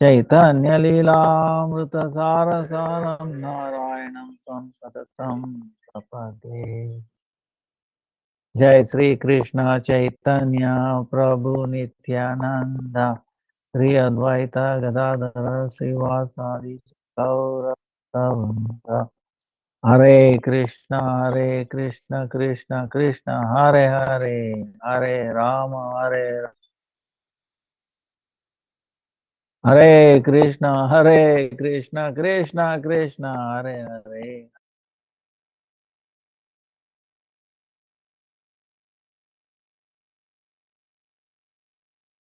Chaitanya Leela Sara Saram Narayanam Tam Satatam Prapade. Jai Sri Krishna Chaitanya Prabhu Nityananda Sri Advaita Gadadhara Srivasadi Gaura Bhatta. Hare Krishna Krishna Krishna Hare Hare Hare Rama Hare Hare Krishna Krishna Krishna Hare Hare.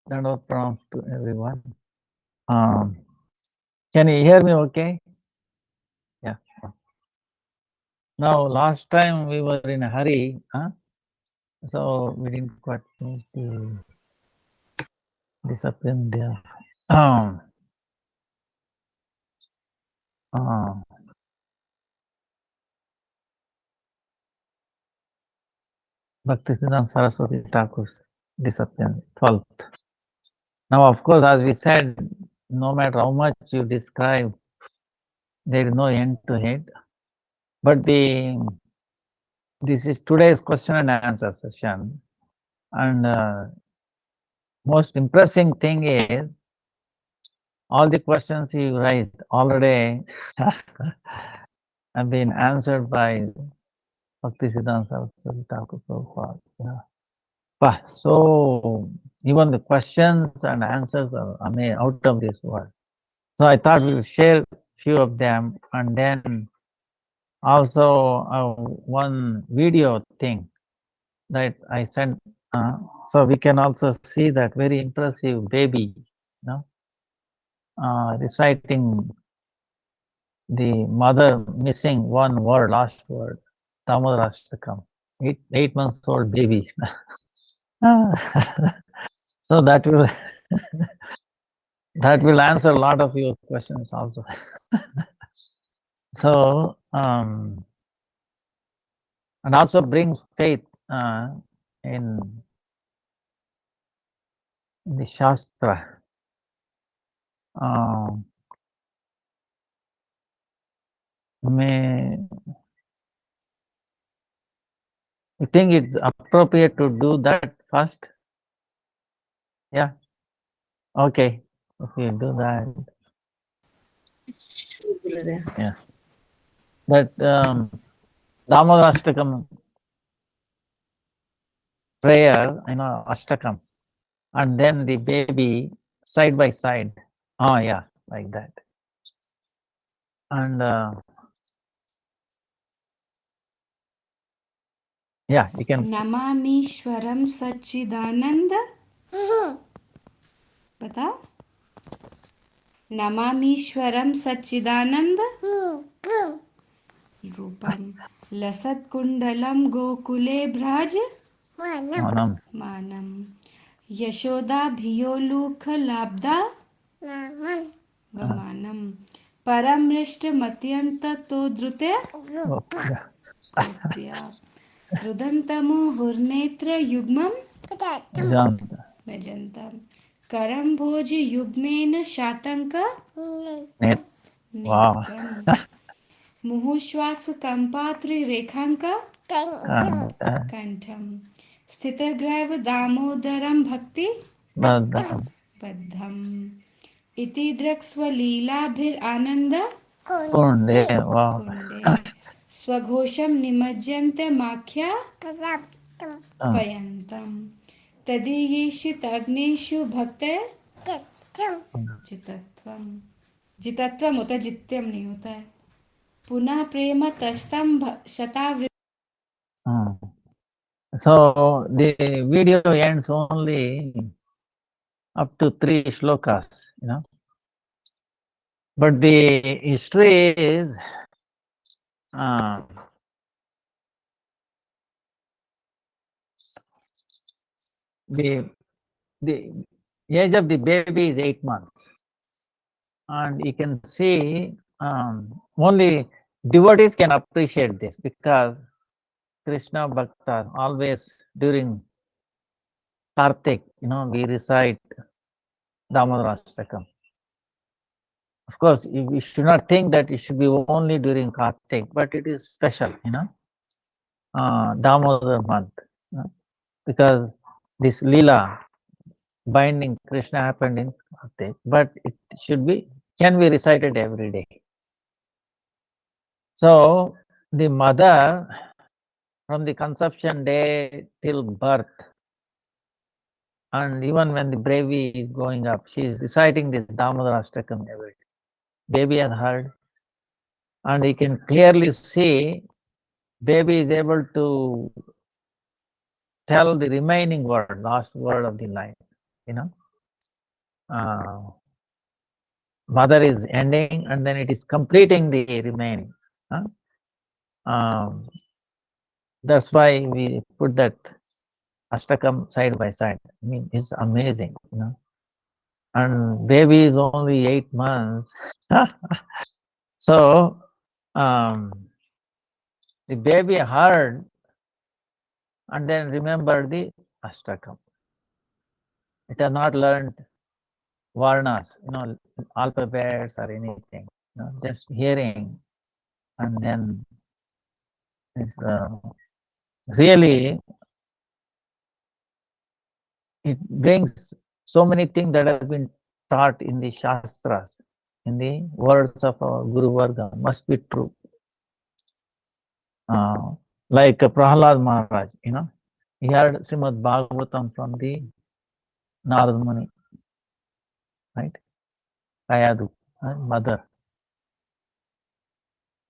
That prompt to everyone. Can you hear me okay? Yeah. Now, last time we were in a hurry, so we didn't quite finish the discipline there. Bhaktisiddhanta Saraswati Thakur's discipline, 12th. Now, of course, as we said, no matter how much you describe, there is no end to it. But this is today's question and answer session. And most impressive thing is, all the questions you raised already have been answered by Bhaktisiddhanta Saraswati Thakur Prabhupada. Yeah. So even the questions and answers are out of this world. So I thought we will share few of them, and then also one video thing that I sent, so we can also see that very impressive baby, reciting the mother missing one word, last word, Damodarashtakam, 8 months old baby. So that will answer a lot of your questions also. So and also brings faith in the Shastra. You think it's appropriate to do that first? Yeah. Okay. If you do that. Yeah. That Damodarashtakam prayer, Ashtakam, and then the baby side by side. Oh yeah, like that. And yeah, you can. Namamishwaram Sachidananda. Bata? Namamishwaram Sachidananda. Rupam Lasat Kundalam Gokule Braj. Manam Yashoda Bhiyolukha Labda. Vamanam Paramrishta Matyanta Todrute. Kopya Rudantamo Hurnetra Yugmam. Rajantam Karam Bhoji Yugmena Shatanka. Netram Muhushwas Kampatri Rekhanka. Kantam Stitagraiva Damodaram Bhakti. Baddham Iti Drakswa Leelabhir Ananda. Kunde Swaghosham Nimajyante Makhya. Payantam Tadiyeshu Tagneshu Bhakter. Jitatvam जितत्वम होता है, जित्यम नहीं होता है. पुनः प्रेम तस्तम शतावृत्ति. So the video ends only up to 3 shlokas, but the history is the age of the baby is 8 months, and you can see only devotees can appreciate this, because Krishna Bhakta always during Kartik, we recite Damodarashtakam. Of course, we should not think that it should be only during Kartik, but it is special, Damodar month, because this Leela binding Krishna happened in Kartik, but it can be recited every day. So the mother, from the conception day till birth, and even when the baby is growing up, she is reciting this Damodar Ashtakam every day. Baby has heard, and you can clearly see baby is able to tell the remaining word, last word of the line. Uh, Mother is ending, and then it is completing the remaining. Um, that's why we put that Ashtakam side by side. I mean, it's amazing, And baby is only 8 months. So the baby heard and then remembered the Ashtakam. It has not learned varnas, alphabets or anything. Just hearing, and then it's really, it brings so many things that have been taught in the Shastras, in the words of our Guru Varga, must be true. Like Prahlad Maharaj, he heard Srimad Bhagavatam from the Narad Muni, right? Kayadu, mother.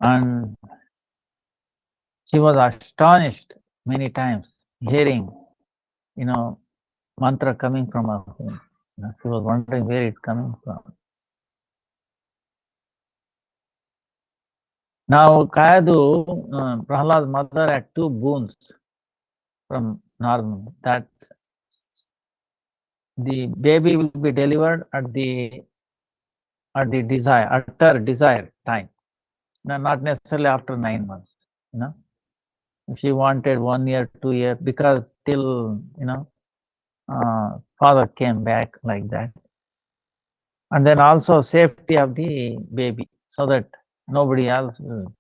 And she was astonished many times hearing, mantra coming from her home. She was wondering where it's coming from. Now, Kayadu, Prahlad's mother had 2 boons from Narad, that the baby will be delivered at the desired time. Not necessarily after 9 months. If she wanted 1 year, 2 years, because till father came back like that. And then also safety of the baby, so that nobody else will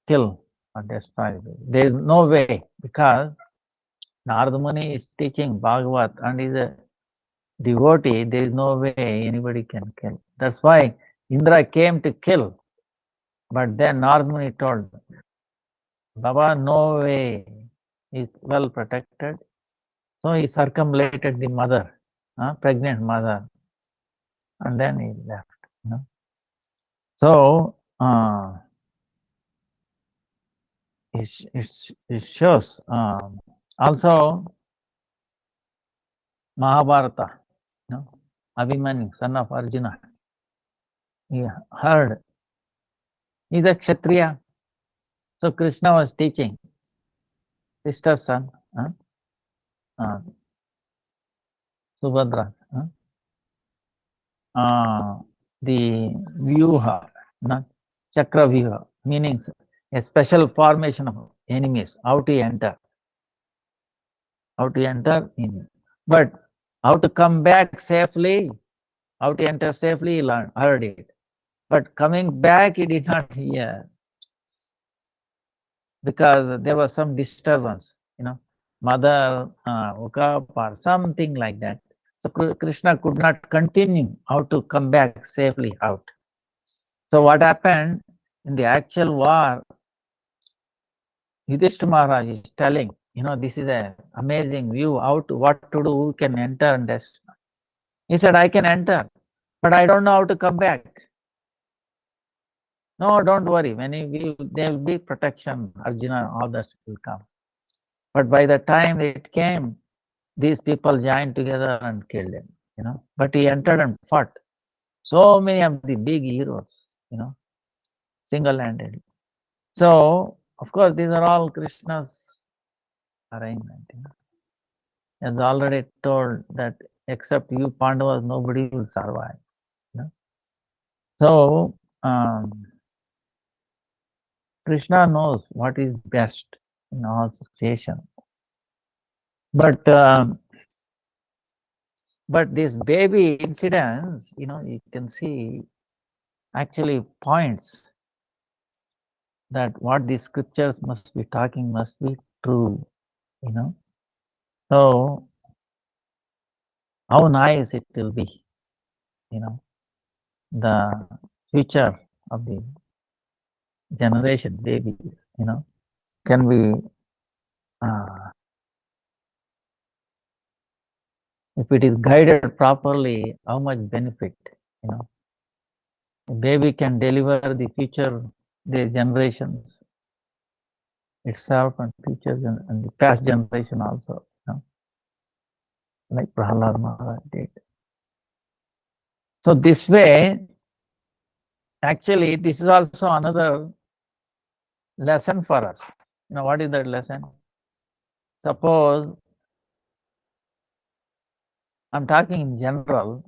kill or destroy. There is no way, because Narada Muni is teaching Bhagavat and is a devotee. There is no way anybody can kill. That's why Indra came to kill, but then Narada Muni told, Baba, no way, is well protected. So he circumambulated the mother, pregnant mother, and then he left. So it shows also Mahabharata, Abhimanyu, son of Arjuna, he heard, he's a Kshatriya. So Krishna was teaching, sister's son, Subhadra, the Vyuha, Chakra Vyuha, meaning a special formation of enemies, how to enter in. But how to come back safely, how to enter safely, he heard it. But coming back, he did not hear, because there was some disturbance, mother woke up or something like that. So Krishna could not continue how to come back safely out. So what happened in the actual war, Yudhishthira Maharaj is telling, this is an amazing view, what to do, who can enter and destroy. He said, I can enter, but I don't know how to come back. No, don't worry. There will be protection. Arjuna, all that will come. But by the time it came, these people joined together and killed him. But he entered and fought. So many of the big heroes, single-handed. So, of course, these are all Krishna's arrangement. He has already told that except you Pandavas, nobody will survive. So, Krishna knows what is best in all situations. But But this baby incidents, you can see actually points that what these scriptures must be talking must be true, you know. So how nice it will be, the future of the generation babies, can be, if it is guided properly, how much benefit, you know. A baby can deliver the future, the generations itself and future and the past generation also, like Prahalad Maharaj did. So this way, actually, this is also another lesson for us. What is that lesson? Suppose I'm talking in general,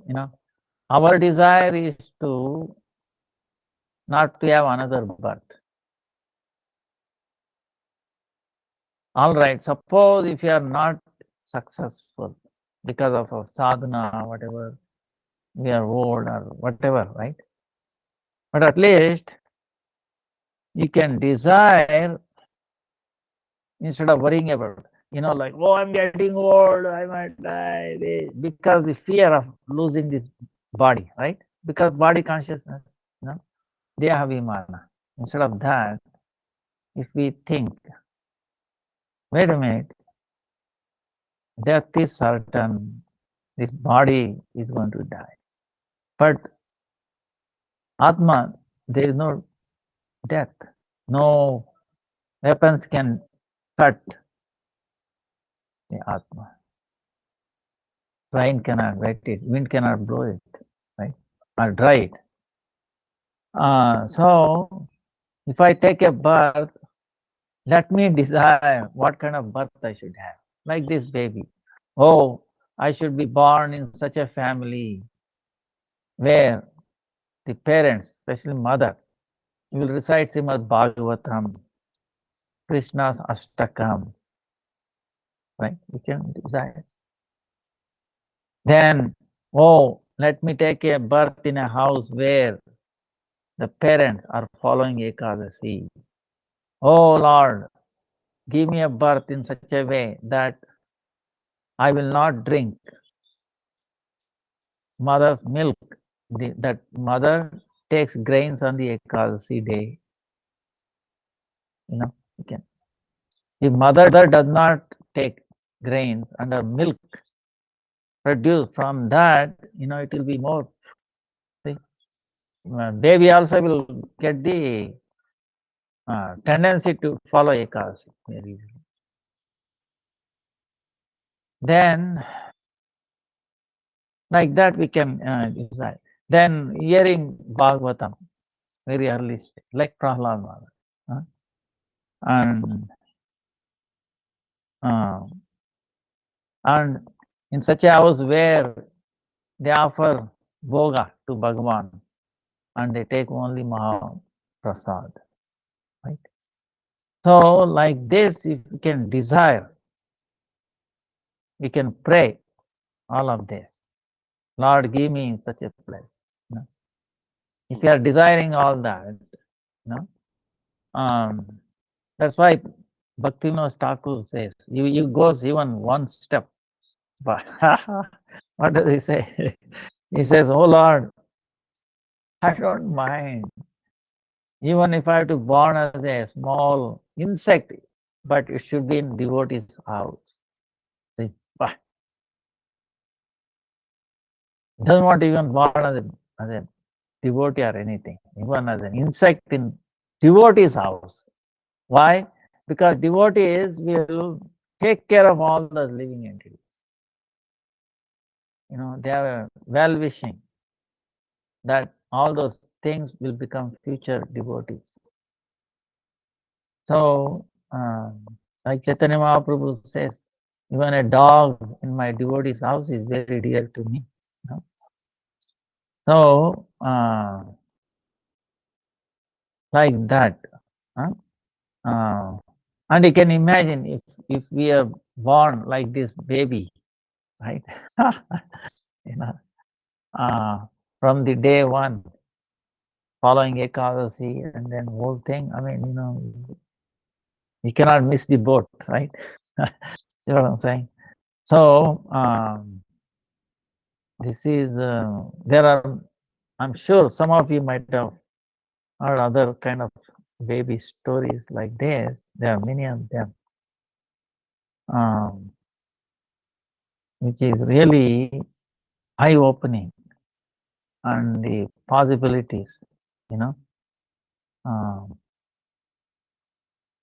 our desire is to not to have another birth. All right, suppose if you are not successful because of a sadhana, whatever, we are old or whatever, right? But at least you can desire instead of worrying about, like, oh, I'm getting old, I might die, because the fear of losing this body, right? Because body consciousness, they have imana. Instead of that, if we think, wait a minute, death is certain, this body is going to die. But Atma, there is no death. No weapons can cut the Atma. Rain cannot wet it, wind cannot blow it, right? Or dry it. So, if I take a birth, let me desire what kind of birth I should have. Like this baby. Oh, I should be born in such a family where the parents, especially mother, will recite Srimad Bhagavatam, Krishna's Ashtakam, right? You can desire. Then, oh, let me take a birth in a house where the parents are following Ekadasi. Oh Lord, give me a birth in such a way that I will not drink mother's milk. That mother takes grains on the Ekadasi day. You can. If mother does not take grains and her milk produced from that, it will be more. See, baby also will get the tendency to follow Ekadasi very easily. Then, like that, we can decide. Then, hearing Bhagavatam very early stage, like Prahalad Maharaj, and in such a house where they offer bhoga to Bhagavan and they take only Mahaprasad, right? So, like this, if we can desire, we can pray all of this. Lord, give me in such a place. If you are desiring all that, that's why Bhaktivinoda Thakur says, you goes even one step. But what does he say? He says, oh Lord, I don't mind. Even if I have to born as a small insect, but it should be in devotee's house. See, doesn't want to even born as a devotee or anything, even as an insect in devotee's house. Why? Because devotees will take care of all those living entities. They have a well-wishing that all those things will become future devotees. So, like Chaitanya Mahaprabhu says, even a dog in my devotee's house is very dear to me. So, like that. And you can imagine if we are born like this baby, right? you know, from the day one, following Ekadasi and then whole thing. I mean, you cannot miss the boat, right? See what I'm saying? So this is there are. I'm sure some of you might have heard other kind of baby stories like this. There are many of them, which is really eye-opening, and the possibilities. You know,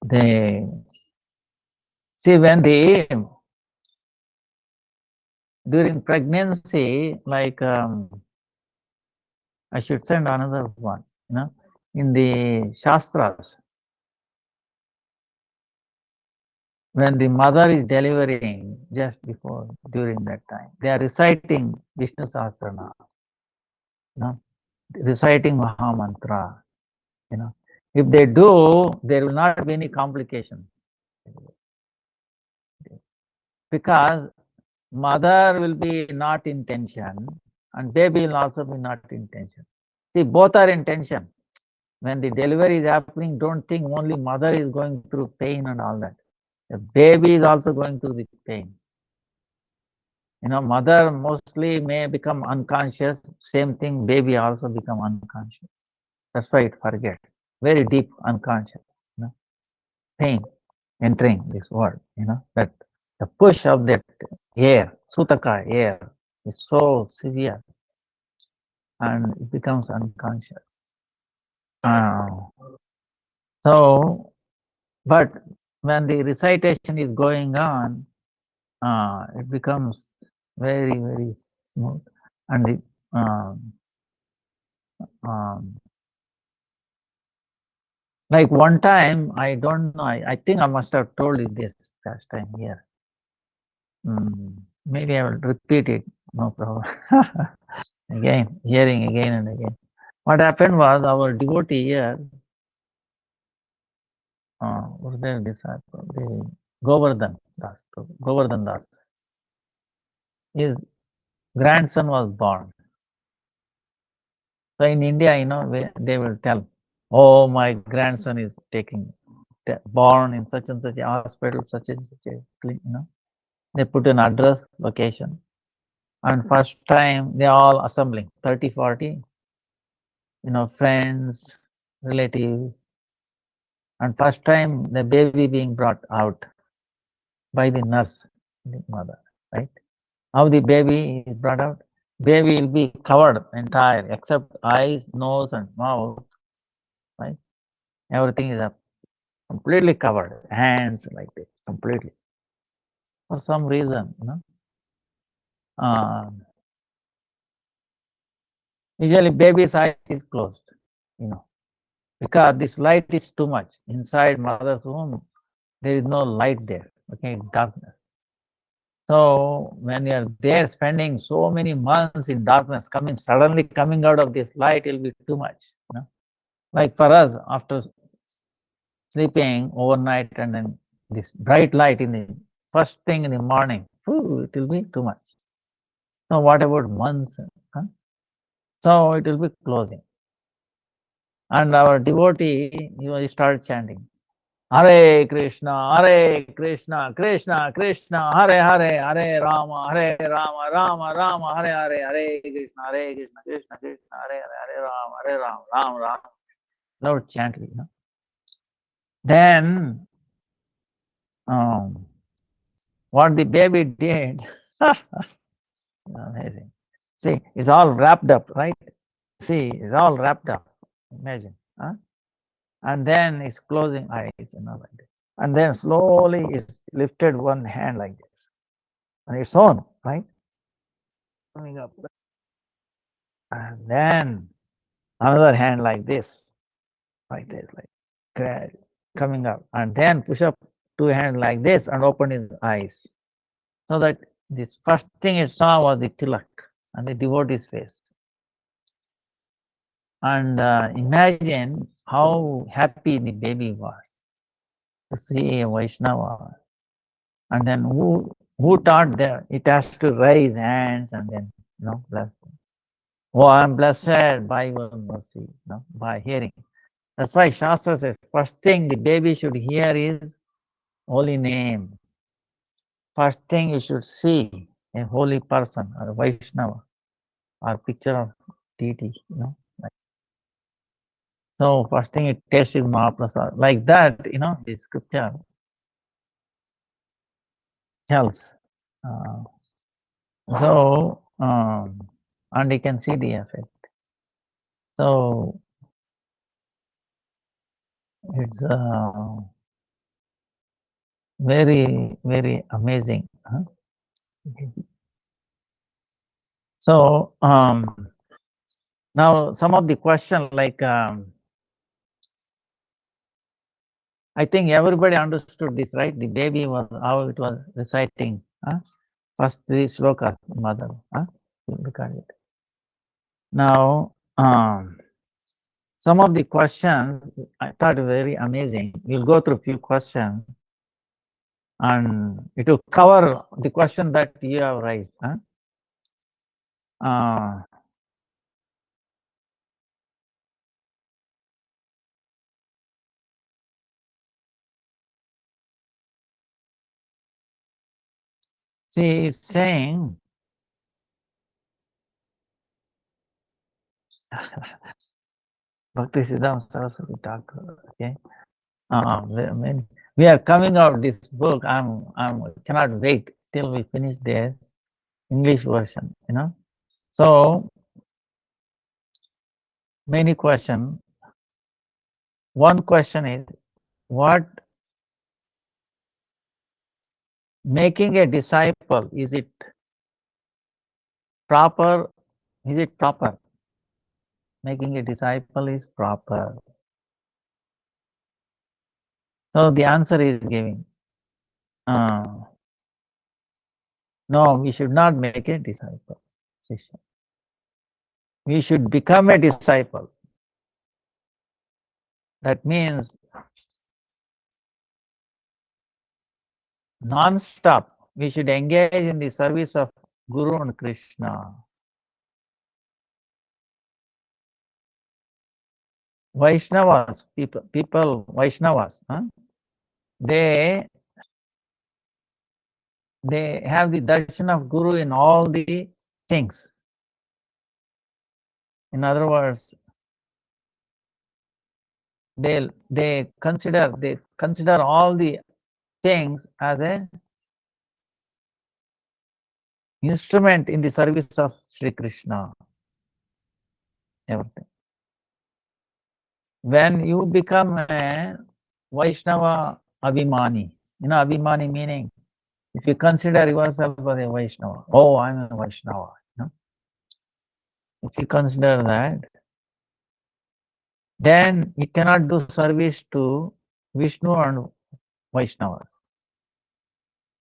they see when the during pregnancy, like I should send another one. In the Shastras, when the mother is delivering, just before, during that time, they are reciting Vishnu Sahasranama, reciting Mahamantra. If they do, there will not be any complication, because mother will be not in tension and baby will also be not in tension. See, both are in tension. When the delivery is happening, don't think only mother is going through pain and all that. The baby is also going through the pain. Mother mostly may become unconscious. Same thing, baby also become unconscious. That's why it forget. Very deep unconscious. Pain entering this world. That the push of that air, sutaka air, is so severe, and it becomes unconscious. So, but when the recitation is going on, it becomes very, very smooth. And it, like one time, I don't know, I think I must have told you this last time here. Maybe I will repeat it, no problem. Again, hearing again and again. What happened was, our devotee here, was their disciple, the Govardhan Das, his grandson was born. So in India, they will tell, oh, my grandson is born in such and such a hospital, such and such a, they put an address, location, and first time they all assembling, 30, 40, friends, relatives, and first time the baby being brought out by the nurse, the mother, right? How the baby is brought out? Baby will be covered entire, except eyes, nose, and mouth, right? Everything is up, completely covered, hands like this, completely. For some reason, usually baby's eye is closed, because this light is too much. Inside mother's womb, there is no light there, okay, darkness. So when you are there spending so many months in darkness, suddenly coming out of this light, it will be too much. Like for us, after sleeping overnight and then this bright light in the first thing in the morning, it will be too much. So what about months? So it will be closing. And our devotee, he started chanting, Hare Krishna, Krishna Krishna, Hare Hare, Hare Rama, Rama Rama, Hare Hare, Hare Krishna, Krishna Krishna, Hare Hare, Hare Rama, Rama Rama. Lord chanted, Then, what the baby did, amazing. See, it's all wrapped up, right? See, it's all wrapped up. Imagine, and then it's closing eyes, like this. And then slowly it's lifted one hand like this, on its own, right? Coming up, and then another hand like this, like coming up, and then push up two hands like this and open his eyes, so that this first thing it saw was the tilak and the devotee's face. And imagine how happy the baby was to see a Vaishnava. And then who taught that it has to raise hands and then blessed. Oh, I'm blessed by your mercy, by hearing. That's why Shastra says, first thing the baby should hear is holy name. First thing you should see a holy person or a Vaishnava or picture of deity, Like, so first thing it tastes is Mahaprasad. Like that, the scripture tells. And you can see the effect. So it's very, very amazing. Huh? So now some of the question, like I think everybody understood this, right? The baby was how it was reciting. First three slokas, mother. Look at it. Now some of the questions I thought very amazing. We'll go through a few questions, and it will cover the question that you have raised. She is saying, Bhakti Siddhanta Saraswati Thakur. Okay, when we are coming out this book, I cannot wait till we finish this English version. So many questions. One question is, what making a disciple, is it proper? Is it proper? Making a disciple is proper. So the answer is giving. No, we should not make a disciple. We should become a disciple. That means non-stop we should engage in the service of Guru and Krishna. Vaishnavas, people Vaishnavas, they have the darshan of Guru in all the things. In other words, they consider all the things as a instrument in the service of Sri Krishna. Everything. When you become a Vaishnava Abhimani, Abhimani meaning if you consider yourself as a Vaishnava, oh, I'm a Vaishnava. If you consider that, then you cannot do service to Vishnu and Vaishnavas.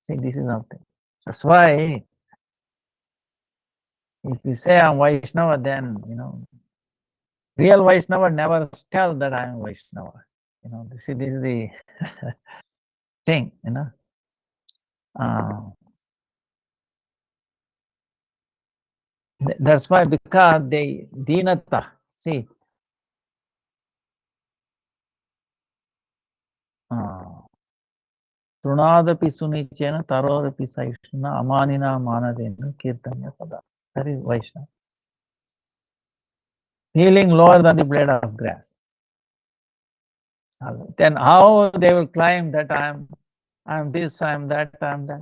See, this is nothing. That's why if you say I'm Vaishnava, then real Vaishnava never tell that I'm Vaishnava. This is the thing. That's why, because they dinata. See, Trunadapi sunichena tarodapi saishna amanina manadena kirtanya pada. That is Vaishnava. Feeling lower than the blade of grass. Then how they will claim that I'm this, I'm that, I'm that.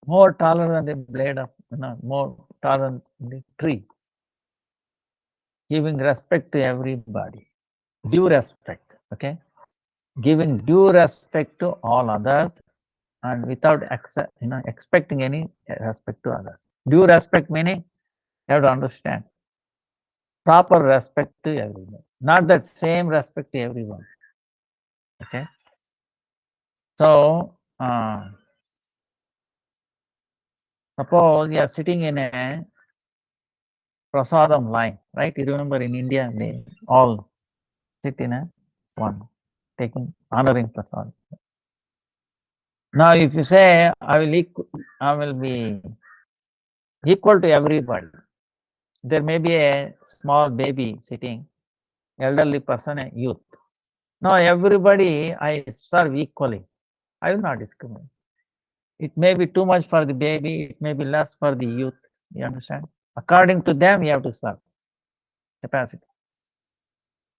More taller than the blade of, more taller than the tree. Giving respect to everybody. Due respect, okay? Giving due respect to all others and without expecting any respect to others. Due respect meaning, you have to understand. Proper respect to everyone. Not that same respect to everyone. Okay? So, suppose you are sitting in a prasadam line, right? You remember in India, they all sit in a one, honoring prasadam. Now, if you say I will be equal to everybody, there may be a small baby sitting, elderly person, a youth. Now, everybody I serve equally. I will not discriminate. It may be too much for the baby, it may be less for the youth. You understand? According to them, you have to serve capacity.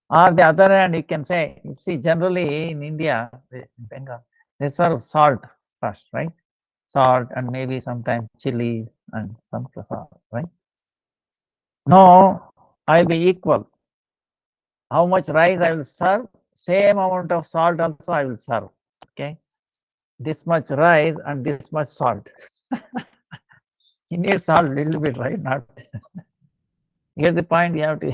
Or the other hand, you can say, you see, generally in India, in Bengal, they serve salt first, right? Salt and maybe sometimes chilies and some prasad, right? No, I'll be equal. How much rice I will serve, same amount of salt also I will serve. Okay, this much rice and this much salt. You need salt a little bit, right? Not here's the point. You have to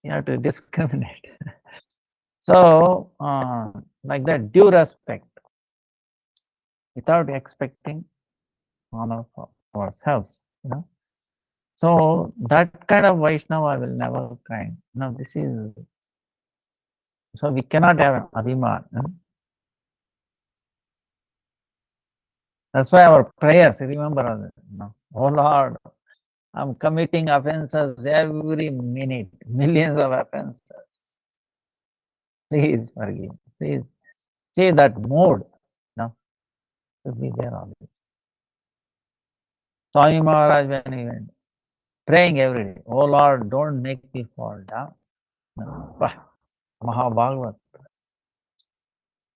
you have to discriminate. So like that, due respect without expecting honor for ourselves. You know. So that kind of Vaishnava will never kind. No, this is so we cannot have abhiman. That's why our prayers, remember, oh Lord, I'm committing offenses every minute, millions of offenses. Please forgive. Please see that mood. No, should be there always. Swami Maharaj, when he went praying every day, oh Lord, don't make me fall down. No. Mahabhagavat.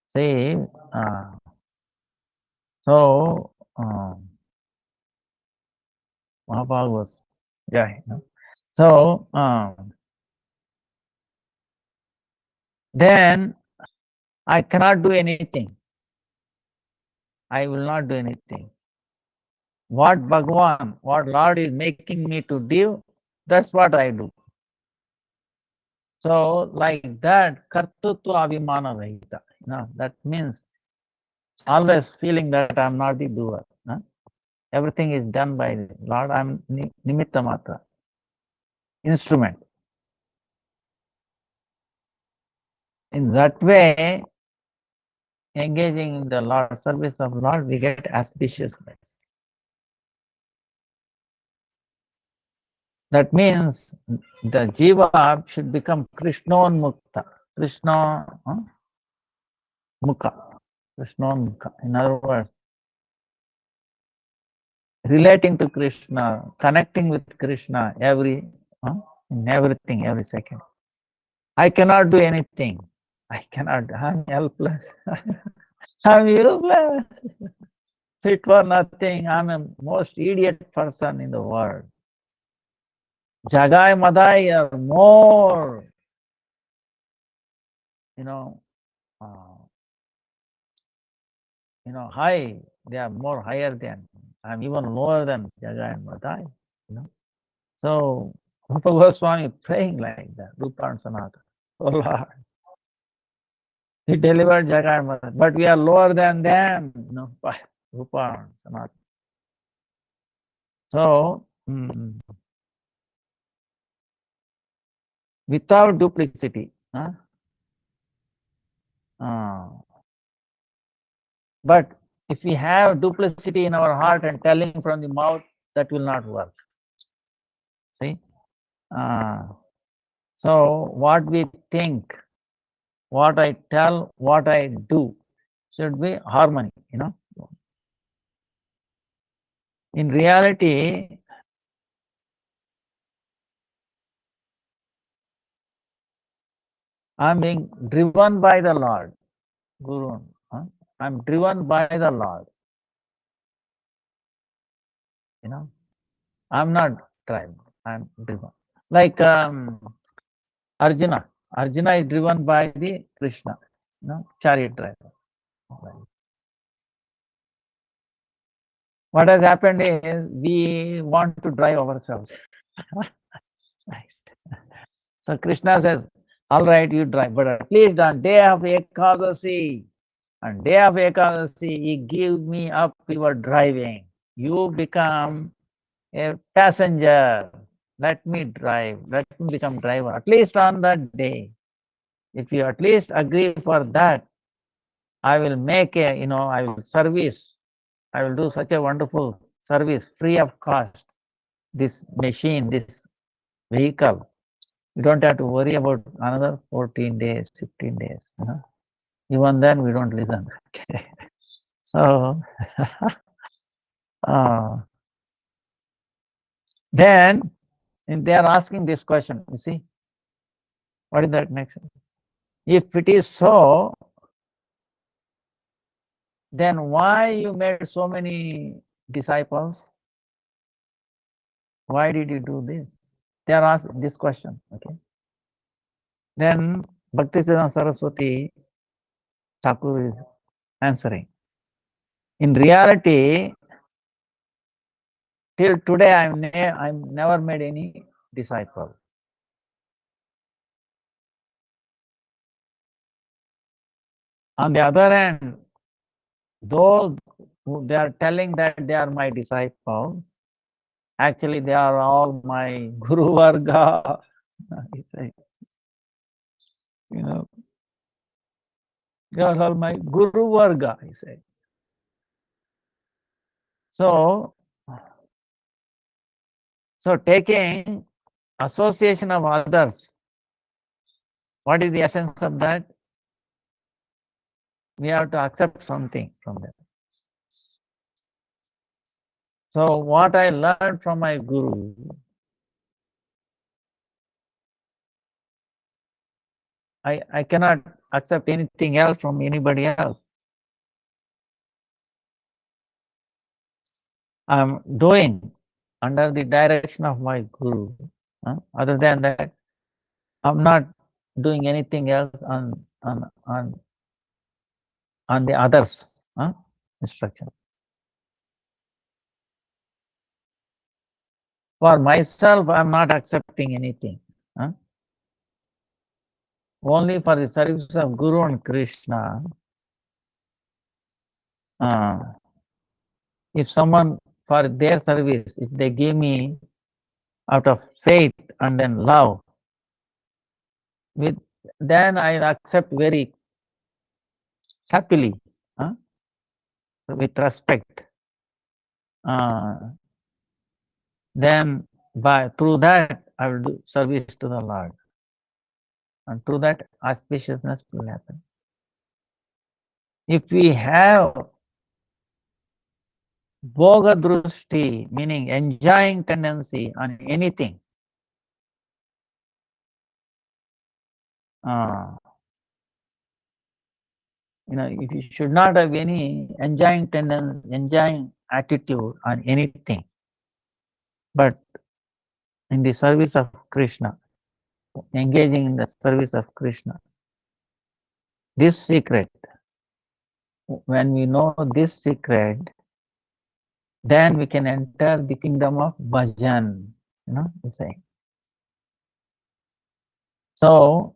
See, so Mahabhagavat was Jai. No? So then I cannot do anything. I will not do anything. What Bhagavan, what Lord is making me to do, that's what I do. So like that, kartutva abhimana rahita. That means always feeling that I'm not the doer. Everything is done by the Lord. I'm nimitta matra, instrument. In that way, engaging in the Lord service of Lord, we get auspiciousness. That means the jiva should become Krishnonmukta. Krishna Mukha. Krishnonmukha. In other words, relating to Krishna, connecting with Krishna in everything, every second. I cannot do anything. I cannot. I'm helpless. I'm useless. Fit for nothing. I'm a most idiot person in the world. Jagai Madai are more, uh, high. They are more higher than. I'm even lower than Jagai and Madai. So Rupa Goswami praying like that, Rupa and Sanatana. Oh Lord, He delivered Jagai and Madai, but we are lower than them. Rupa and Sanatana. So without duplicity, but if we have duplicity in our heart and telling from the mouth, that will not work. See? So what we think, what I tell, what I do should be harmony, In reality, I'm being driven by the Lord, Guru. I'm driven by the Lord. I'm not driven. I'm driven. Like Arjuna. Arjuna is driven by the Krishna, chariot driver. What has happened is we want to drive ourselves. So Krishna says, all right, you drive, but at least on day of Ekadasi, he give me up your driving. You become a passenger. Let me drive. Let me become driver. At least on that day. If you at least agree for that, I will make I will service. I will do such a wonderful service free of cost. This machine, this vehicle, you don't have to worry about another 14 days, 15 days. Even then, we don't listen. Okay. So, then they are asking this question. You see, what is that next? If it is so, then why you made so many disciples? Why did you do this? They are asking this question. Okay. Then Bhaktisiddhanta Saraswati Thakur is answering. In reality, till today, I'm never made any disciple. On the other hand, those who they are telling that they are my disciples, actually they are all my Guru Varga. He said, they are all my Guru Varga, he said. So taking association of others, what is the essence of that? We have to accept something from them. So what I learned from my Guru, I cannot accept anything else from anybody else. I'm doing under the direction of my Guru. Other than that, I'm not doing anything else on the others' instruction. For myself, I'm not accepting anything. Only for the service of Guru and Krishna. If someone, for their service, if they give me out of faith and then love, then I accept very happily, with respect. Then through that, I will do service to the Lord. And through that, auspiciousness will happen. If we have bhoga drushti, meaning enjoying tendency on anything, if you should not have any enjoying tendency, enjoying attitude on anything, but in the service of Krishna, engaging in the service of Krishna. This secret, when we know this secret, then we can enter the kingdom of bhajan, you say. So,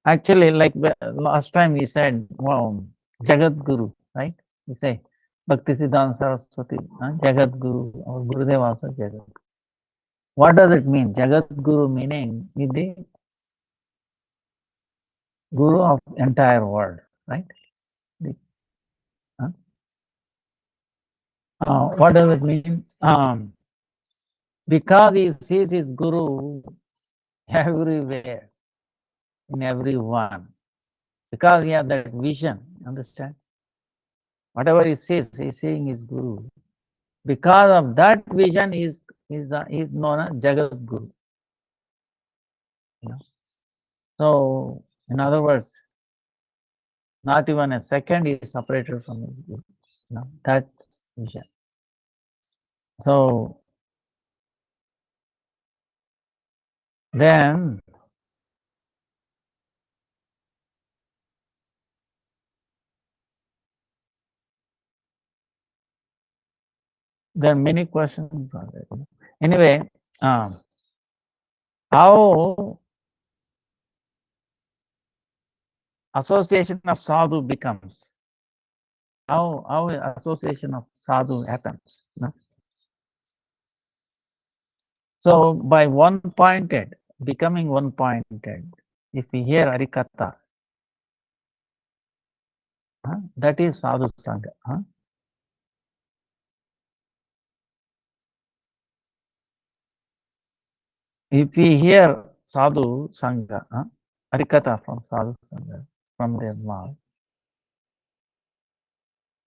actually, like last time we said, wow, Jagat Guru, right? We say, Bhaktisiddhanta Saraswati, Jagat Guru, or Gurudeva also Jagat. What does it mean? Jagat Guru meaning is the Guru of entire world, right? What does it mean? Because he sees his Guru everywhere, in everyone. Because he has that vision, understand? Whatever he sees, he's seeing his Guru. Because of that vision, he is known as Jagat Guru. So, in other words, not even a second he is separated from his Guru. That vision. So, then there are many questions on that. Anyway, how association of sadhu becomes? How association of sadhu happens? So by one-pointed, becoming one-pointed, if we hear Harikatha, That is sadhu sangha. If we hear sadhu sangha, harikatha from sadhu sangha, from their mouth,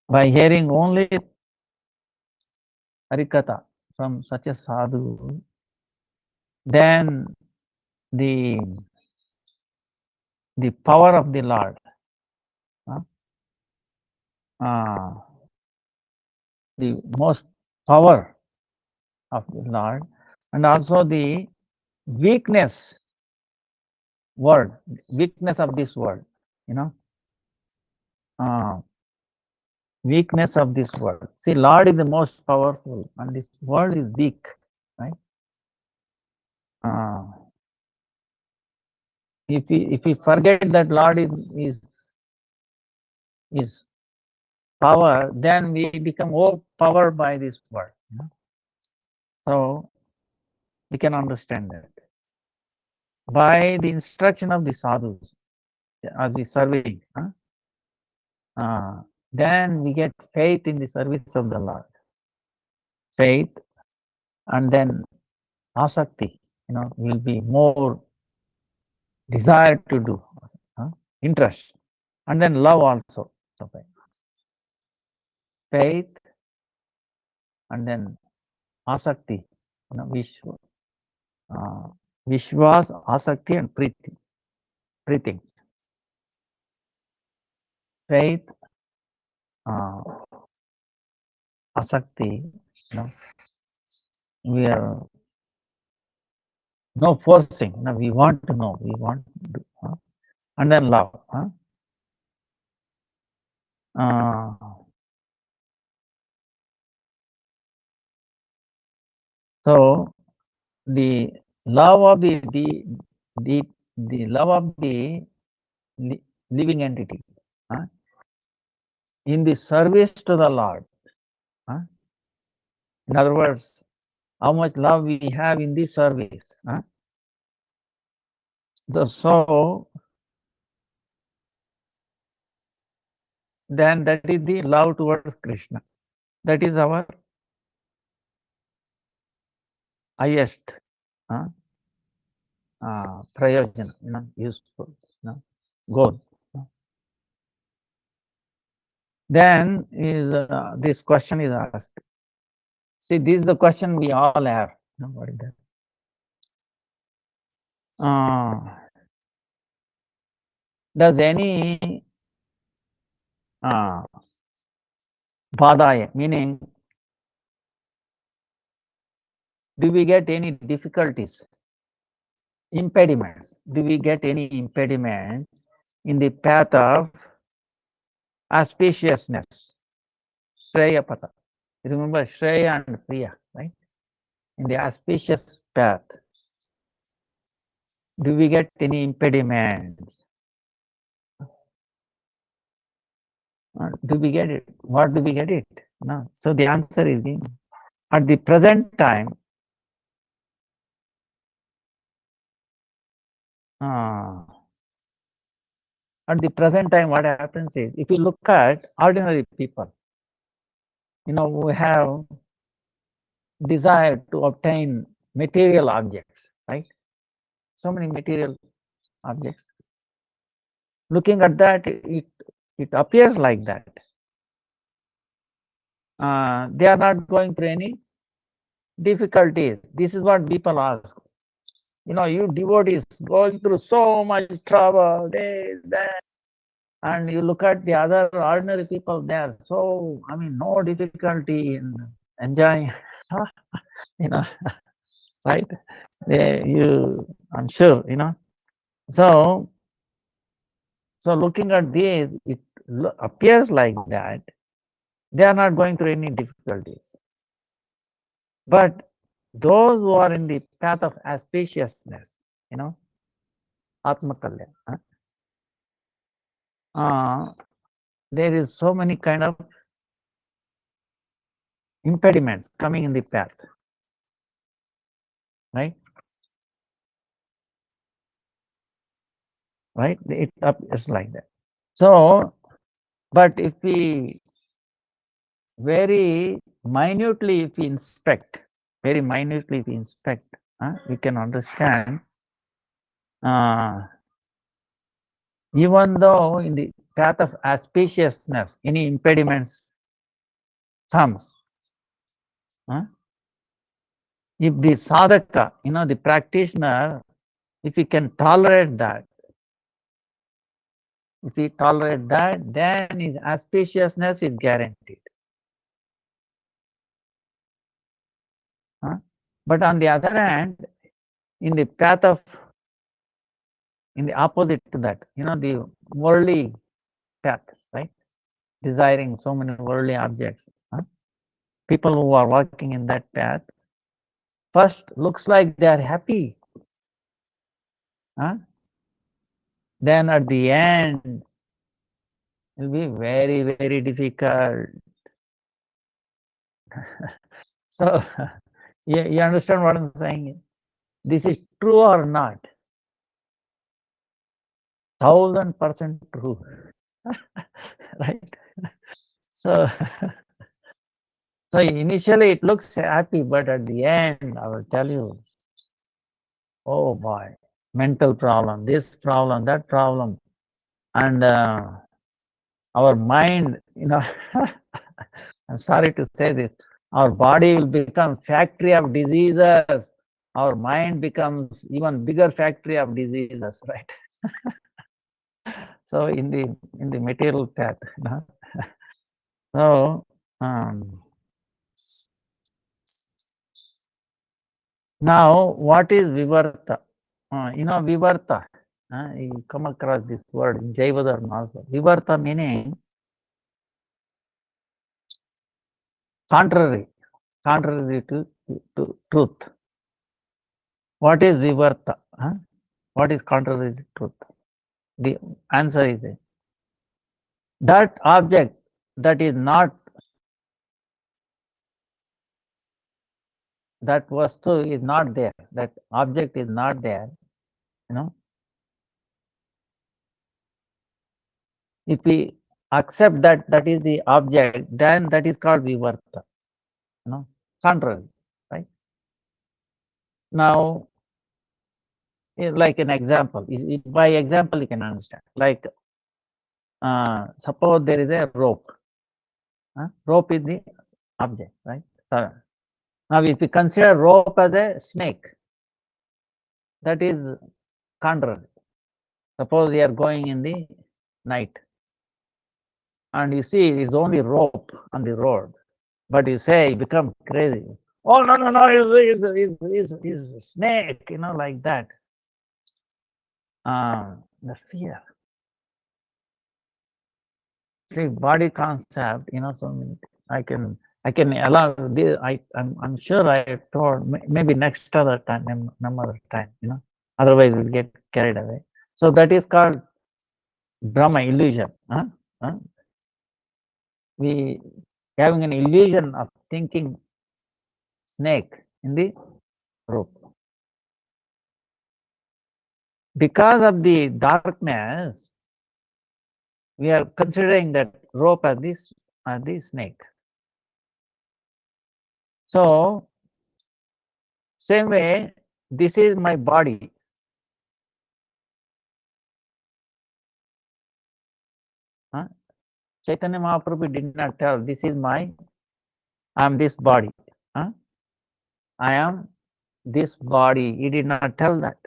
by hearing only harikatha from such a sadhu, then the power of the Lord, the most power of the Lord, and also the weakness weakness of this world, weakness of this world. See, Lord is the most powerful, and this world is weak, right? If we forget that Lord is power, then we become overpowered by this world. So we can understand that by the instruction of the sadhus, as we serving, then we get faith in the service of the Lord. Faith, and then asakti, will be more desire to do, interest, and then love also. Faith, and then asakti, vishwas, asakti, and priti. Three things: faith, asakti. We are no forcing. We want to know. We want to do, and then love. So the love of the love of the living entity, in the service to the Lord. In other words, how much love we have in this service. So then that is the love towards Krishna. That is our highest prayojana, useful goal. Then is this question is asked. See, this is the question we all have. What is that? Does any badaya, meaning do we get any difficulties, impediments? Do we get any impediments in the path of auspiciousness? Shreya Pata. Remember Shreya and Priya, right? In the auspicious path, do we get any impediments? Do we get it? What do we get it? No. So the answer is at the present time, what happens is, if you look at ordinary people, who have desire to obtain material objects, right? So many material objects. Looking at that, it appears like that. They are not going through any difficulties. This is what people ask. You devotees going through so much trouble, this, that, and you look at the other ordinary people, they are so, no difficulty in enjoying, right? I'm sure, So looking at this, it appears like that they are not going through any difficulties. But those who are in the path of auspiciousness, Atma Kalyan, there is so many kind of impediments coming in the path, right? Right? It appears like that. So But if we very minutely if we inspect, very minutely if we inspect, we can understand, even though in the path of auspiciousness, any impediments comes, if the sadhaka, the practitioner, if he can tolerate that, if he tolerate that, then his auspiciousness is guaranteed. But on the other hand, in the path of, in the opposite to that, the worldly path, right? Desiring so many worldly objects. People who are walking in that path, first looks like they are happy. Then at the end, it will be very, very difficult. So, you understand what I'm saying? This is true or not? 1000% true. Right? So, so initially it looks happy, but at the end, I will tell you, oh boy, mental problem, this problem, that problem, and our mind, I'm sorry to say this, our body will become factory of diseases. Our mind becomes even bigger factory of diseases, right? So in the material path, so now what is vivarta? Vivarta. You come across this word in Jaiva also. Vivarta meaning contrary, contrary to truth. What is vivarta? What is contrary to truth? The answer is that object that is not, that vastu is not there, that object is not there, if we accept that that is the object, then that is called vivarta, contrary, right? Now, like an example, by example you can understand. Like, suppose there is a rope. Rope is the object, right? So now, if you consider rope as a snake, that is contrary. Suppose we are going in the night, and you see it's only rope on the road, but you say you become crazy. Oh no, it's a snake, like that. The fear. See, body concept, so many. I can allow this. I'm sure I told maybe next other time, some other time, Otherwise we'll get carried away. So that is called Brahma illusion. We having an illusion of thinking snake in the rope. Because of the darkness, we are considering that rope as the snake. So, same way, this is my body. Chaitanya Mahaprabhu did not tell, this is I am this body. I am this body. He did not tell that.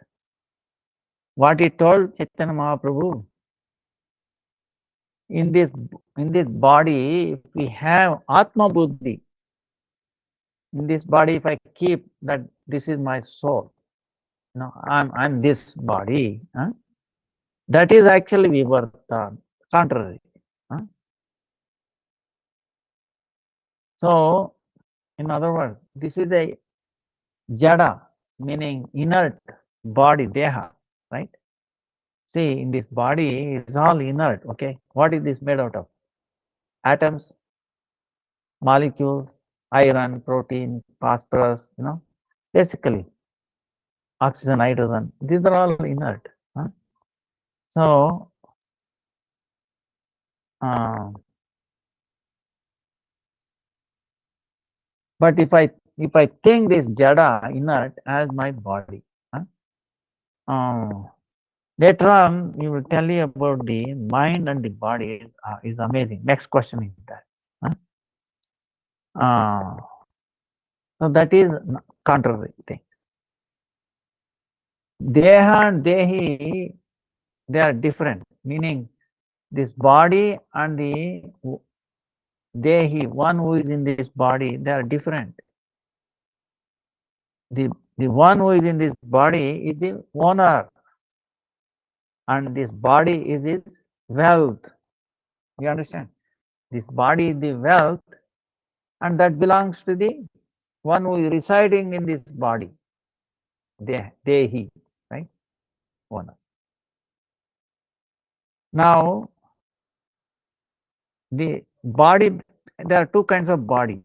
What he told Chaitanya Mahaprabhu, in this body, if we have Atma Buddhi, in this body, if I keep that this is my soul, I'm this body, that is actually vivarta, contrary. So, in other words, this is a jada, meaning inert body, deha, right? See, in this body, it's all inert, okay? What is this made out of? Atoms, molecules, iron, protein, phosphorus, basically oxygen, hydrogen. These are all inert. So, Uh, but if I think this jada inert as my body, uh, later on we will tell you about the mind and the body is amazing. Next question is that. So that is contrary thing. Deha and Dehi, they are different. Meaning this body and the Dehi, one who is in this body, they are different. The one who is in this body is the owner, and this body is his wealth. You understand? This body is the wealth, and that belongs to the one who is residing in this body. Dehi, right? Owner. Now, the body, there are two kinds of body.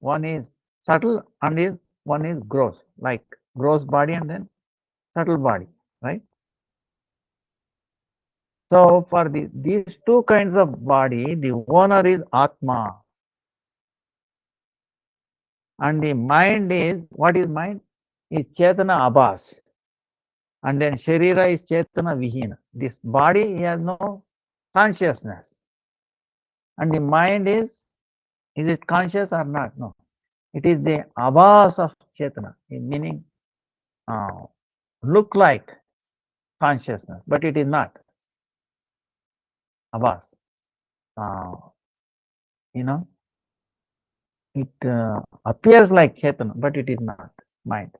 One is subtle and one is gross, like gross body and then subtle body, right? So for these two kinds of body, the owner is Atma. And the mind is, what is mind? Is Chetana Abhas. And then Sharira is Chetana Vihina. This body has no consciousness. And the mind is it conscious or not? No. It is the Abhas of Chetana, meaning look like consciousness, but it is not. Abhas. You know, it appears like Chetana, but it is not mind.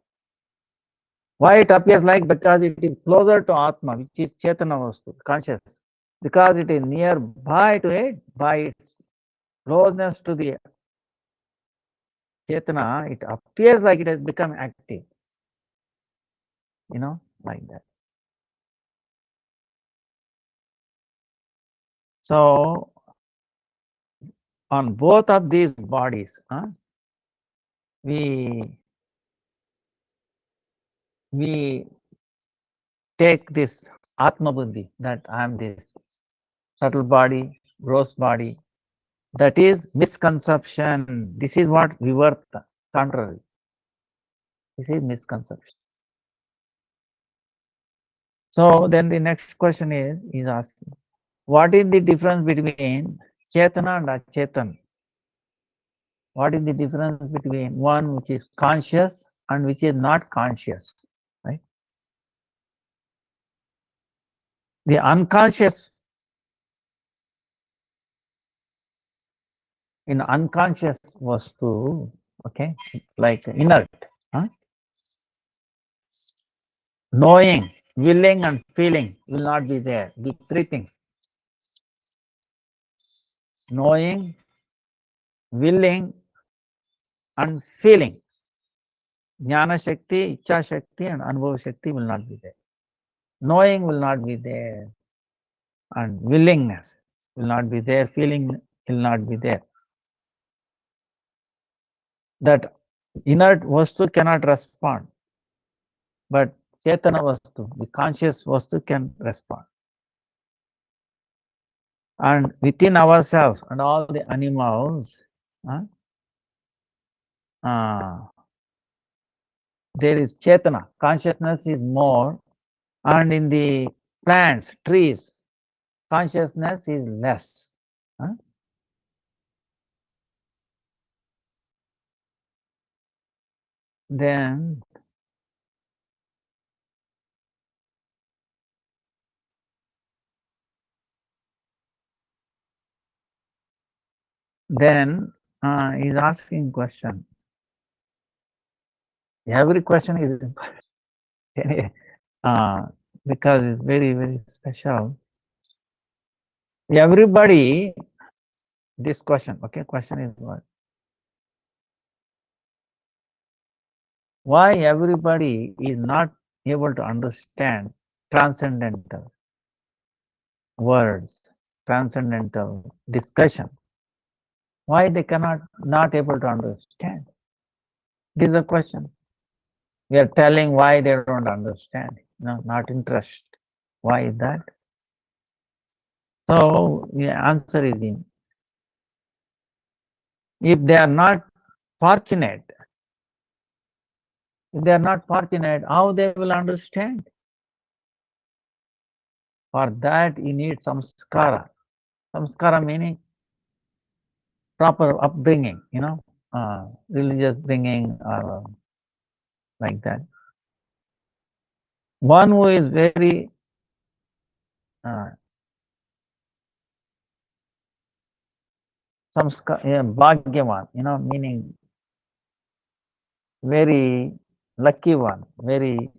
Why it appears like? Because it is closer to Atma, which is Chetana Vastu, conscious. Because it is nearby to it, by its closeness to the Chetana, it appears like it has become active. You know, like that. So, on both of these bodies, we take this Atma Buddhi, that I am this subtle body, gross body. That is misconception. This is what Vivarta, contrary. This is misconception. So then the next question is asking, what is the difference between Chetana and Achetan? What is the difference between one which is conscious and which is not conscious? Right? The unconscious, in unconscious vastu, okay, like inert, knowing, willing and feeling will not be there. The three things. Knowing, willing and feeling. Jnana Shakti, Icha Shakti and Anubhava Shakti will not be there. Knowing will not be there. And willingness will not be there. Feeling will not be there. That inert vastu cannot respond. But Chetana vastu, the conscious vastu can respond. And within ourselves and all the animals, there is Chetana. Consciousness is more. And in the plants, trees, consciousness is less. Then he's asking question. Every question is important because it's very, very special. Everybody, this question, okay, question is what? Why everybody is not able to understand transcendental words, transcendental discussion? Why they not able to understand? This is a question. We are telling why they don't understand, not interest. Why is that? So the answer is in. If they are not fortunate, how they will understand? For that you need samskara. Samskara meaning proper upbringing, religious bringing or like that. One who is very bhagyavan, meaning very lucky one, very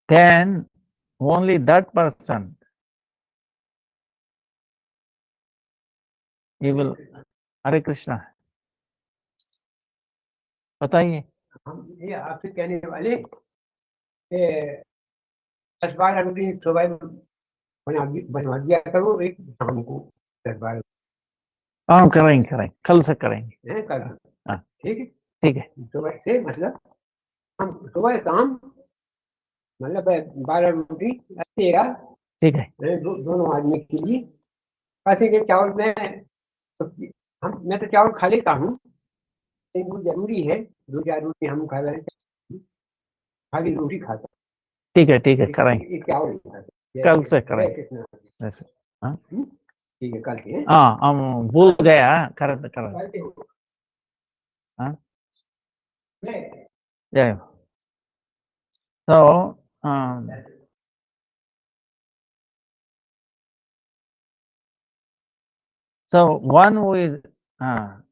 then only that person he will. Hare Krishna, बताइए. ये आपसे कहने वाले 10-12 रोटी सुबह बनवा दिया करो, एक शाम को 10-12. हाँ करेंगे, कल से करेंगे. कल. हाँ ठीक है. सुबह से मतलब हम सुबह शाम मतलब 12 रोटी रखिएगा. ठीक है. दोनों आदमी के लिए. ऐसे के चावल में मैं तो चावल खा लेता हूँ, वो जरूरी है. 2-4 रोटी हम खा रहे हैं, खाली रोटी खाता. ठीक है करेंगे. चावल कल से करेंगे. ठीक है, कल के. हाँ हम भूल गया. करेंगे. हाँ yeah. So one who is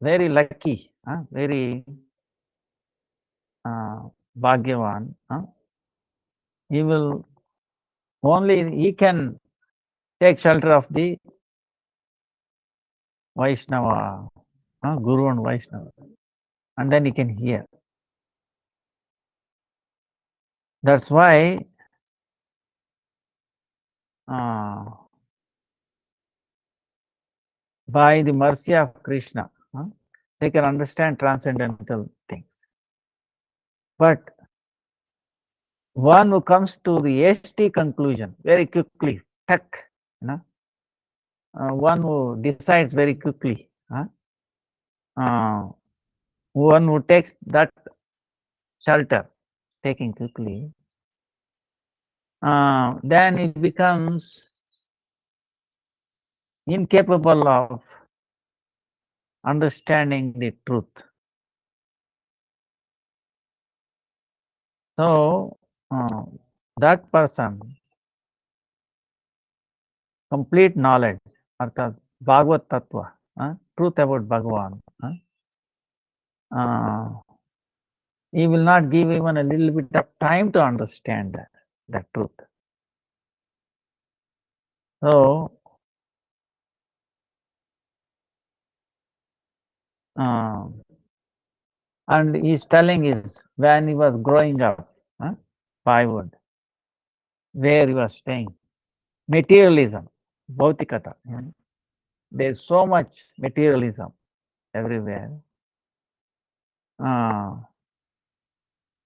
very lucky, very bhagyavan, he can take shelter of the Vaishnava, Guru and Vaishnava, and then he can hear. That's why by the mercy of Krishna, they can understand transcendental things. But one who comes to the hasty conclusion very quickly, one who decides very quickly, one who takes that shelter, taking quickly, then it becomes incapable of understanding the truth. So that person, complete knowledge, arthas Bhagavad Tattva, truth about Bhagavan, he will not give even a little bit of time to understand that truth. So and he's telling is when he was growing up, Paiwood, where he was staying, materialism, bhautikata. There's so much materialism everywhere.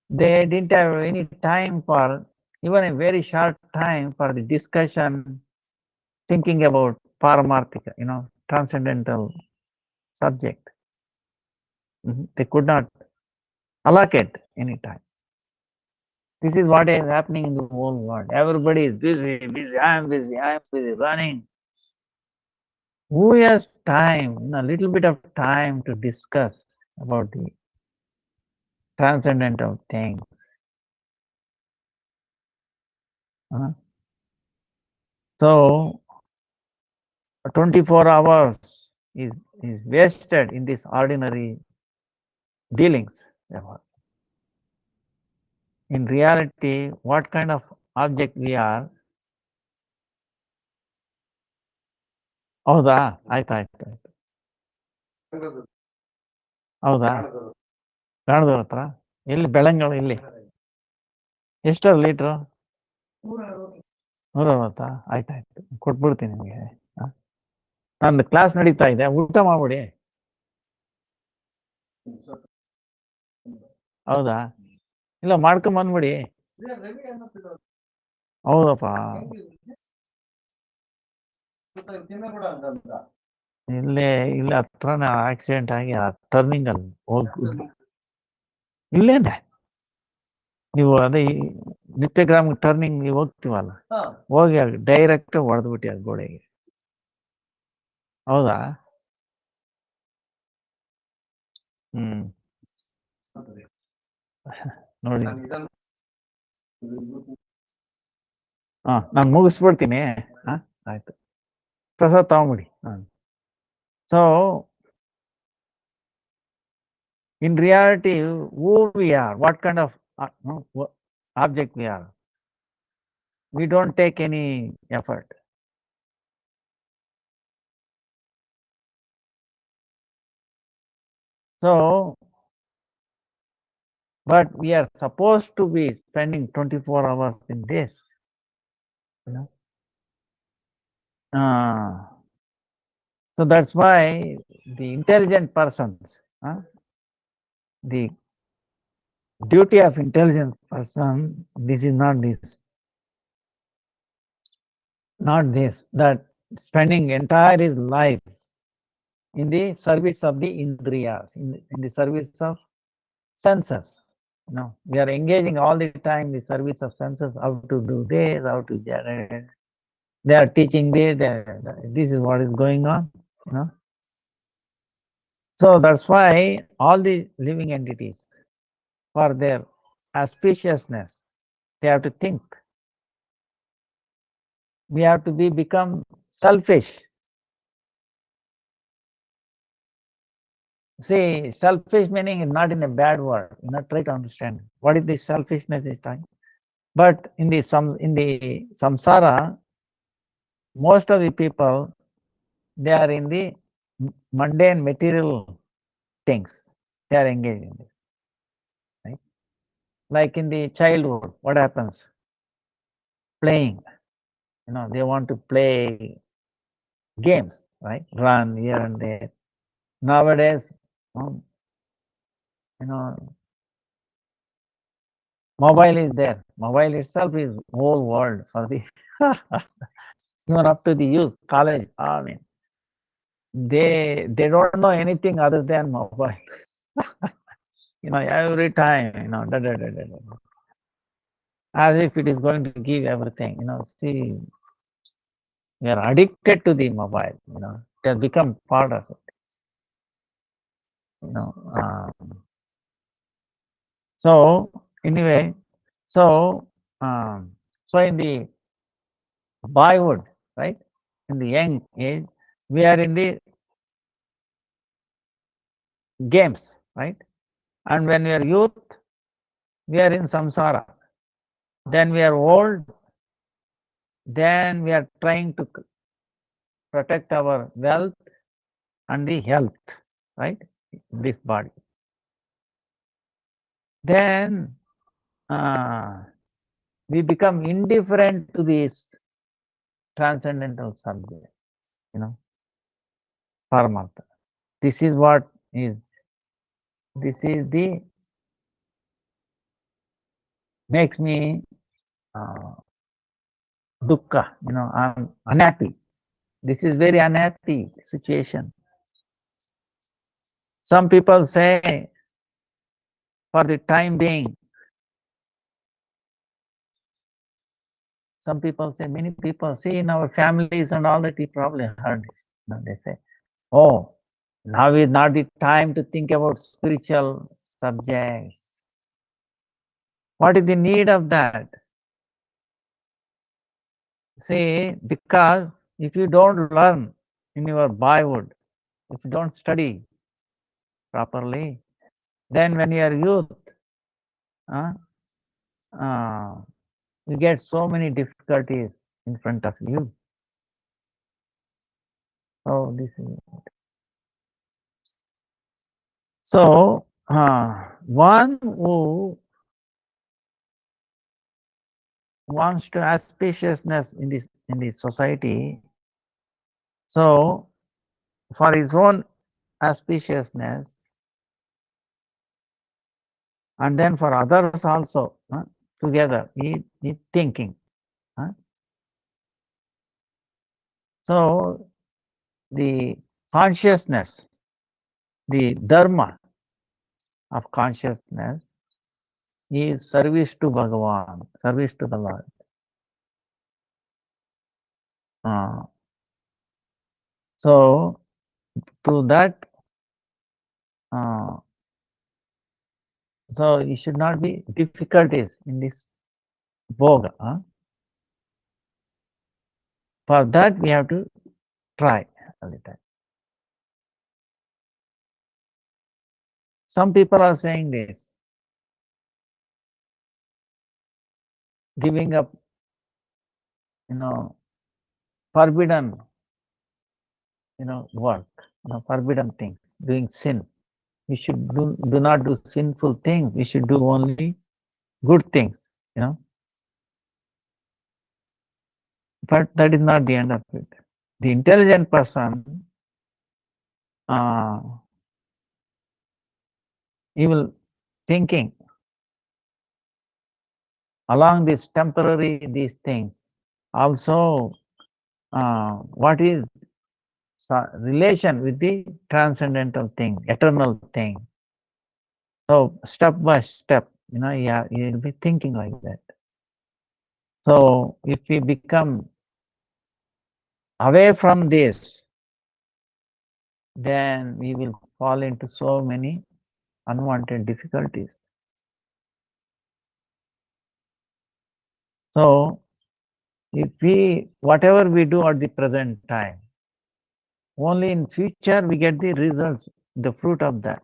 They didn't have any time for even a very short time for the discussion, thinking about paramarthika, transcendental subject. They could not allocate any time. This is what is happening in the whole world. Everybody is busy, I am busy, running. Who has time, a little bit of time to discuss about the transcendental things? So 24 hours is wasted in this ordinary dealings. In reality, what kind of object we are? ಹೌದಾ ಆಯ್ತಾಯ್ತು. ಹೌದಾ ಗಾಣದವ್ರ ಹತ್ರ ಎಲ್ಲಿ ಬೆಳಂಗಳ ಇಲ್ಲಿ ಎಷ್ಟು litre? 160. ಆಯ್ತಾಯ್ತು ಕೊಟ್ಬಿಡ್ತೀನಿ ನಿಮಗೆ. ನಂದು ಕ್ಲಾಸ್ ನಡೀತಾ ಇದೆ, ಊಟ ಮಾಡ್ಬಿಡಿ. ಹೌದಾ? ಇಲ್ಲ ಮಾಡ್ಕೊಂಬಂದ್ಬಿಡಿ. ಹೌದಪ್ಪ. ಇಲ್ಲೇ ಹತ್ರನೇ ಆಕ್ಸಿಡೆಂಟ್ ಆಗಿ ಆ ಟರ್ನಿಂಗ್ ಅಲ್ಲಿ ಹೋಗಿ ಇಲ್ಲೇನೆ ನೀವು ಅದೇ ನಿತ್ಯಗ್ರಾಮ ಟರ್ನಿಂಗ್ ನೀವು ಹೋಗ್ತೀವಲ್ಲ, ಹೋಗಿ ಡೈರೆಕ್ಟ್ ಹೊಡೆದ್ಬಿಟ್ಟಿ ಅದು ಗೋಡೆಗೆ. ಹೌದಾ? ನೋಡಿ. ನಾನು ಮುಗಿಸ್ಬಿಡ್ತೀನಿ. ಆಯ್ತು, ಪ್ರಸಾದ್ ತಗೊಂಬಿಡಿ. So in reality, who we are, what kind of object we are, we don't take any effort. So, but we are supposed to be spending 24 hours in this, you know. So that's why the intelligent persons, the duty of intelligent person, this is not this, that spending entire his life in the service of the indriyas, in the service of senses. No, we are engaging all the time in the service of senses, how to do this, how to generate. They are teaching this is what is going on, you know. So that's why all the living entities, for their auspiciousness, they have to think. We have to become selfish. See, selfish meaning is not in a bad word. Try to understand what is this selfishness is talking. But in the samsara, most of the people, they are in the mundane material things. They are engaged in this. Right? Like in the childhood, what happens? Playing. They want to play games, right? Run here and there. Nowadays, mobile is there. Mobile itself is whole world for the even up to the youth, college. I mean, they don't know anything other than mobile. Every time, as if it is going to give everything. See, we are addicted to the mobile. It has become part of it. So anyway, so in the boyhood, right, in the young age, we are in the games, right? And when we are youth, we are in samsara. Then we are old. Then we are trying to protect our wealth and the health, right? This body. Then we become indifferent to this transcendental subject, Paramartha. This is what is. This is the makes me dukkha. I'm unhappy. This is very unhappy situation. Some people say, for the time being, some people say, many people see in our families and all that, we probably heard this. They say, oh, now is not the time to think about spiritual subjects. What is the need of that? See, because if you don't learn in your boyhood, if you don't study properly, then when you are youth, you get so many difficulties in front of you. Oh, this is it. So, one who wants to auspiciousness in this society, so for his own auspiciousness, And then for others also, together, he thinking. So the consciousness, the dharma of consciousness is service to Bhagavan, service to the Lord. So to that, so it should not be difficulties in this bhoga. For that we have to try all the time. Some people are saying this, giving up, forbidden, work, forbidden things, doing sin. We should do not do sinful things. We should do only good things, But that is not the end of it. The intelligent person, he will thinking along these these things. Also, what is relation with the transcendental thing, eternal thing. So step by step, you'll be thinking like that. So if we become away from this, then we will fall into so many unwanted difficulties. So if whatever we do at the present time, only in future we get the results, the fruit of that.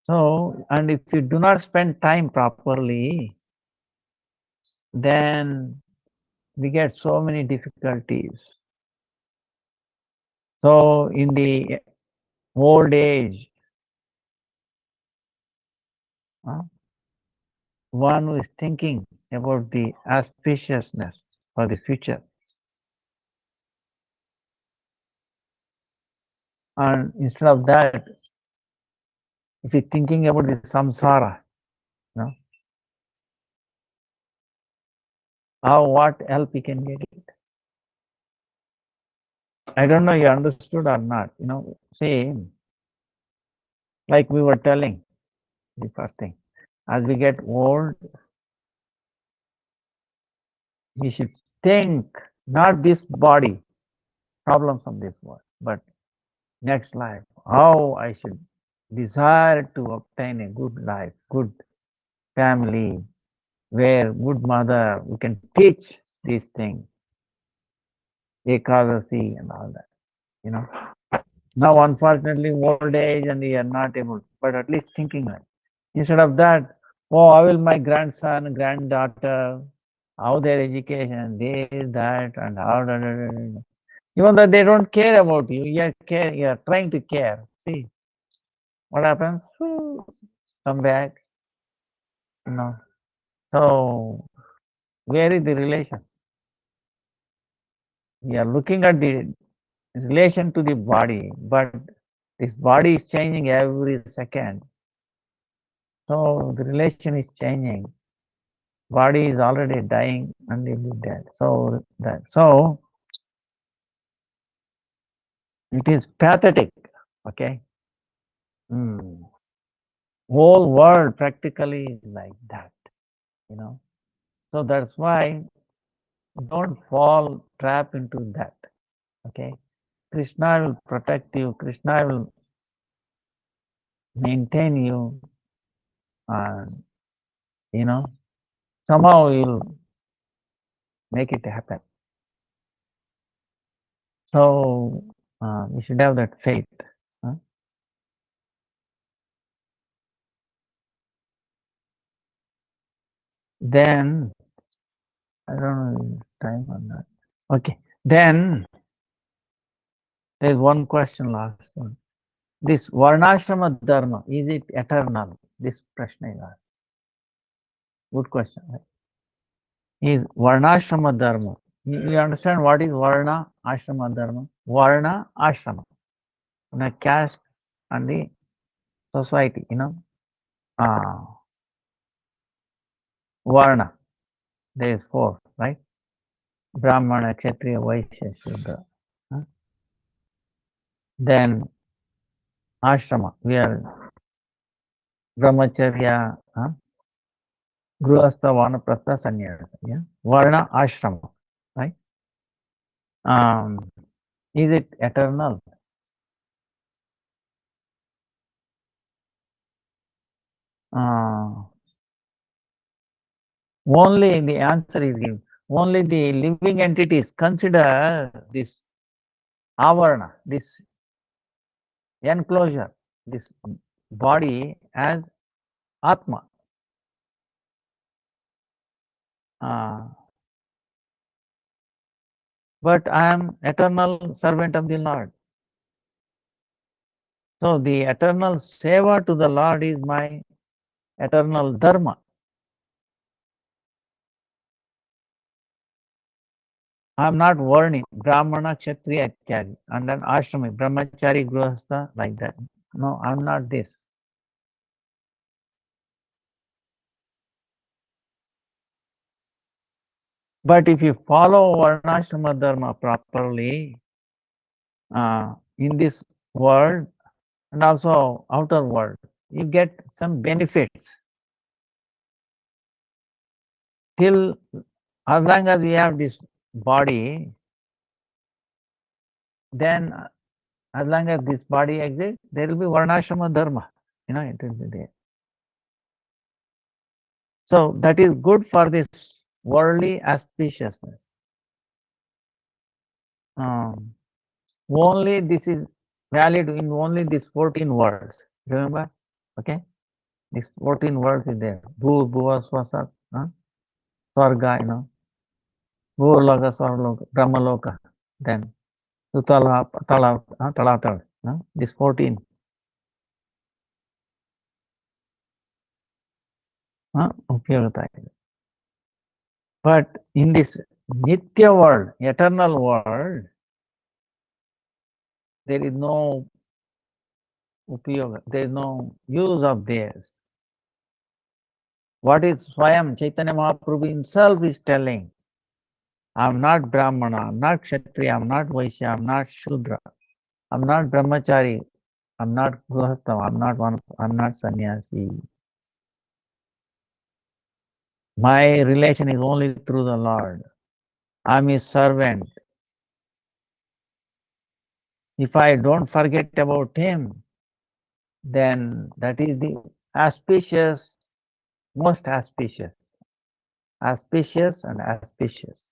So, and if you do not spend time properly, then we get so many difficulties. So in the old age, one who is thinking about the auspiciousness for the future, and instead of that, if you're thinking about the samsara, what help we can get it? I don't know you understood or not. See, like we were telling the first thing, as we get old, we should think not this body, problems of this world, but next life, how I should desire to obtain a good life, good family, where good mother, we can teach these things, Ekadasi and all that, Now, unfortunately, old age and we are not able, but at least thinking like. Instead of that, how will my grandson, granddaughter, how their education, this, that, and how, even though they don't care about you, you are trying to care. See, what happens? Come back, So, where is the relation? We are looking at the relation to the body, but this body is changing every second. So the relation is changing. Body is already dying and will be dead. So it is pathetic. Okay. Whole world practically is like that. So that's why don't fall trap into that. Okay. Krishna will protect you. Krishna will maintain you, and somehow you'll make it happen. So we should have that faith. Then I don't know time or not. Okay. Then there's one question, last one. This Varnashrama Dharma, is it eternal? This Prashna is asked. Good question. Right? Is Varnashrama Dharma? You understand what is Varna Ashrama Dharma? Varna Ashrama. The caste and the society, Varna. There is four, right? Brahmana, Kshatriya, Vaishya, Shudra. Then ashrama. We are brahmacharya, grihastha, vanaprastha, sannyasa. Yeah? Varna, ashrama, right? Is it eternal? Only the answer is given. Only the living entities consider this avarana, this enclosure, this body as Atma. But I am eternal servant of the Lord. So the eternal seva to the Lord is my eternal dharma. I am not warning Brahmana, Kshatriya, Ityadi, and then Ashrami, Brahmachari, Grihastha, like that. No, I am not this. But if you follow Varnashrama Dharma properly, in this world and also outer world, you get some benefits. Till as long as we have this body, then as long as this body exists, there will be Varnashrama Dharma. It will be there. So that is good for this worldly auspiciousness. Only this is valid in only these 14 words. Remember? Okay? These 14 words is there. Bhu, Bhuva, Swasa, Swarga, Bhurloka, Swarloka, Brahmaloka. Then Sutala, Tala, Talatal. These 14. But in this Nitya world, eternal world, there is no upayoga, there is no use of this. What is Swayam Chaitanya Mahaprabhu himself is telling, I am not Brahmana, I am not Kshatriya, I am not Vaishya, I am not Shudra, I am not Brahmachari, I am not Grihastha, I am not Sannyasi. My relation is only through the Lord. I am His servant. If I don't forget about Him, then that is the auspicious, most auspicious. Auspicious and auspicious.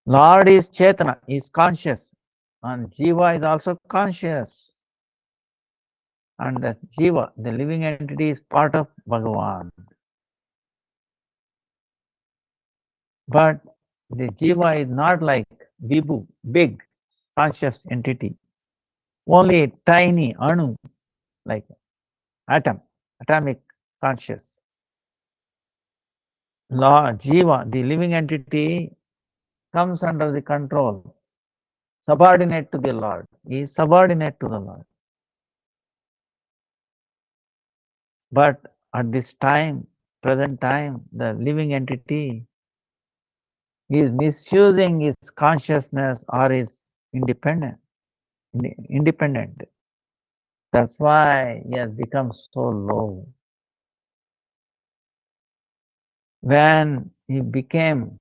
Lord is Chetana, is conscious, and Jiva is also conscious. And the Jiva, the living entity, is part of Bhagavan. But the Jiva is not like Vibhu, big conscious entity. Only tiny Anu, like atom, atomic conscious. Lord Jiva, the living entity, comes under the control, subordinate to the Lord. He is subordinate to the Lord. But at this time, present time, the living entity is misusing his consciousness or is independent. That's why he has become so low. When he became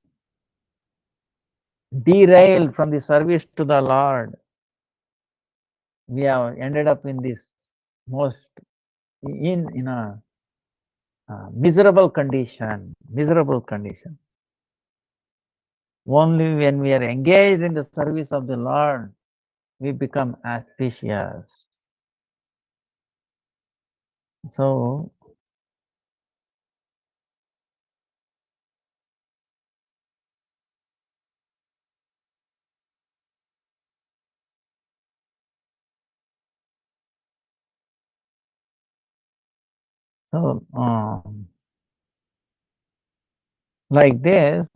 derailed from the service to the Lord, we have ended up in this most in a miserable condition. Only when we are engaged in the service of the Lord, we become auspicious. So, like this,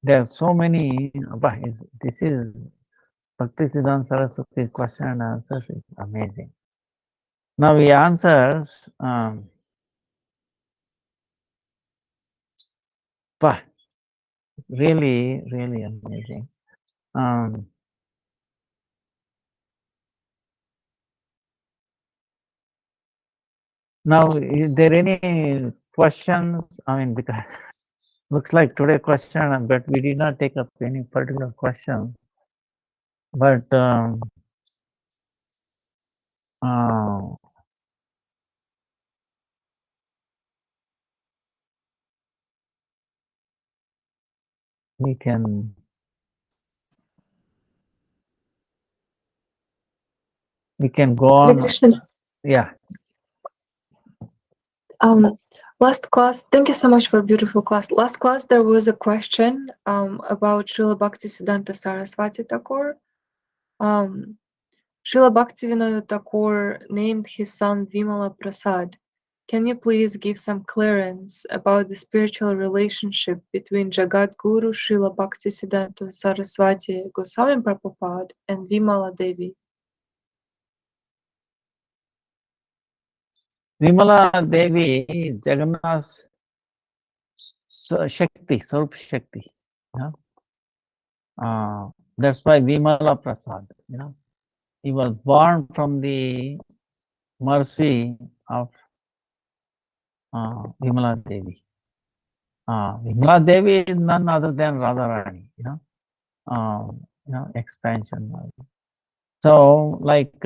there are so many. This is Bhaktisiddhanta Saraswati question and answers is amazing. Now he answers, really, really amazing. Now, is there any questions? I mean, because looks like today question, but we did not take up any particular question. But we can go on. Krishna. Yeah. Last class, thank you so much for a beautiful class. Last class, there was a question about Srila Bhaktisiddhanta Saraswati Thakur. Srila Bhaktivinoda Thakur named his son Vimala Prasad. Can you please give some clearance about the spiritual relationship between Jagat Guru Srila Bhaktisiddhanta Saraswati Goswami Prabhupada and Vimala Devi? Vimala Devi is Jagannath's Shakti, Sarup Shakti. That's why Vimala Prasad. He was born from the mercy of Vimala Devi. Vimala Devi is none other than Radharani. Expansion. So, like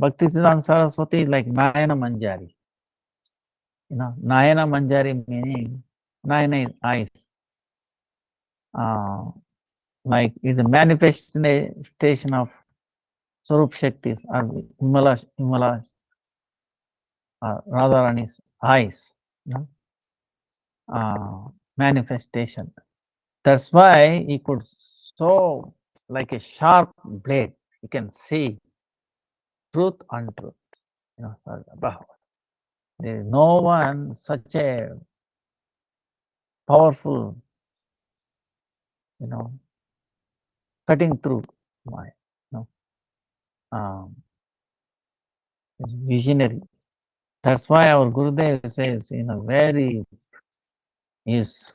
Bhaktisiddhanta Saraswati is like Nayana Manjari. Nayana Manjari meaning Nayana is eyes. Like is a manifestation of Sarup Shaktis or Himala Radharani's eyes. Manifestation. That's why he could so like a sharp blade. You can see truth, untruth. There is no one such a powerful, cutting through mind. It's visionary. That's why our Gurudeva says, his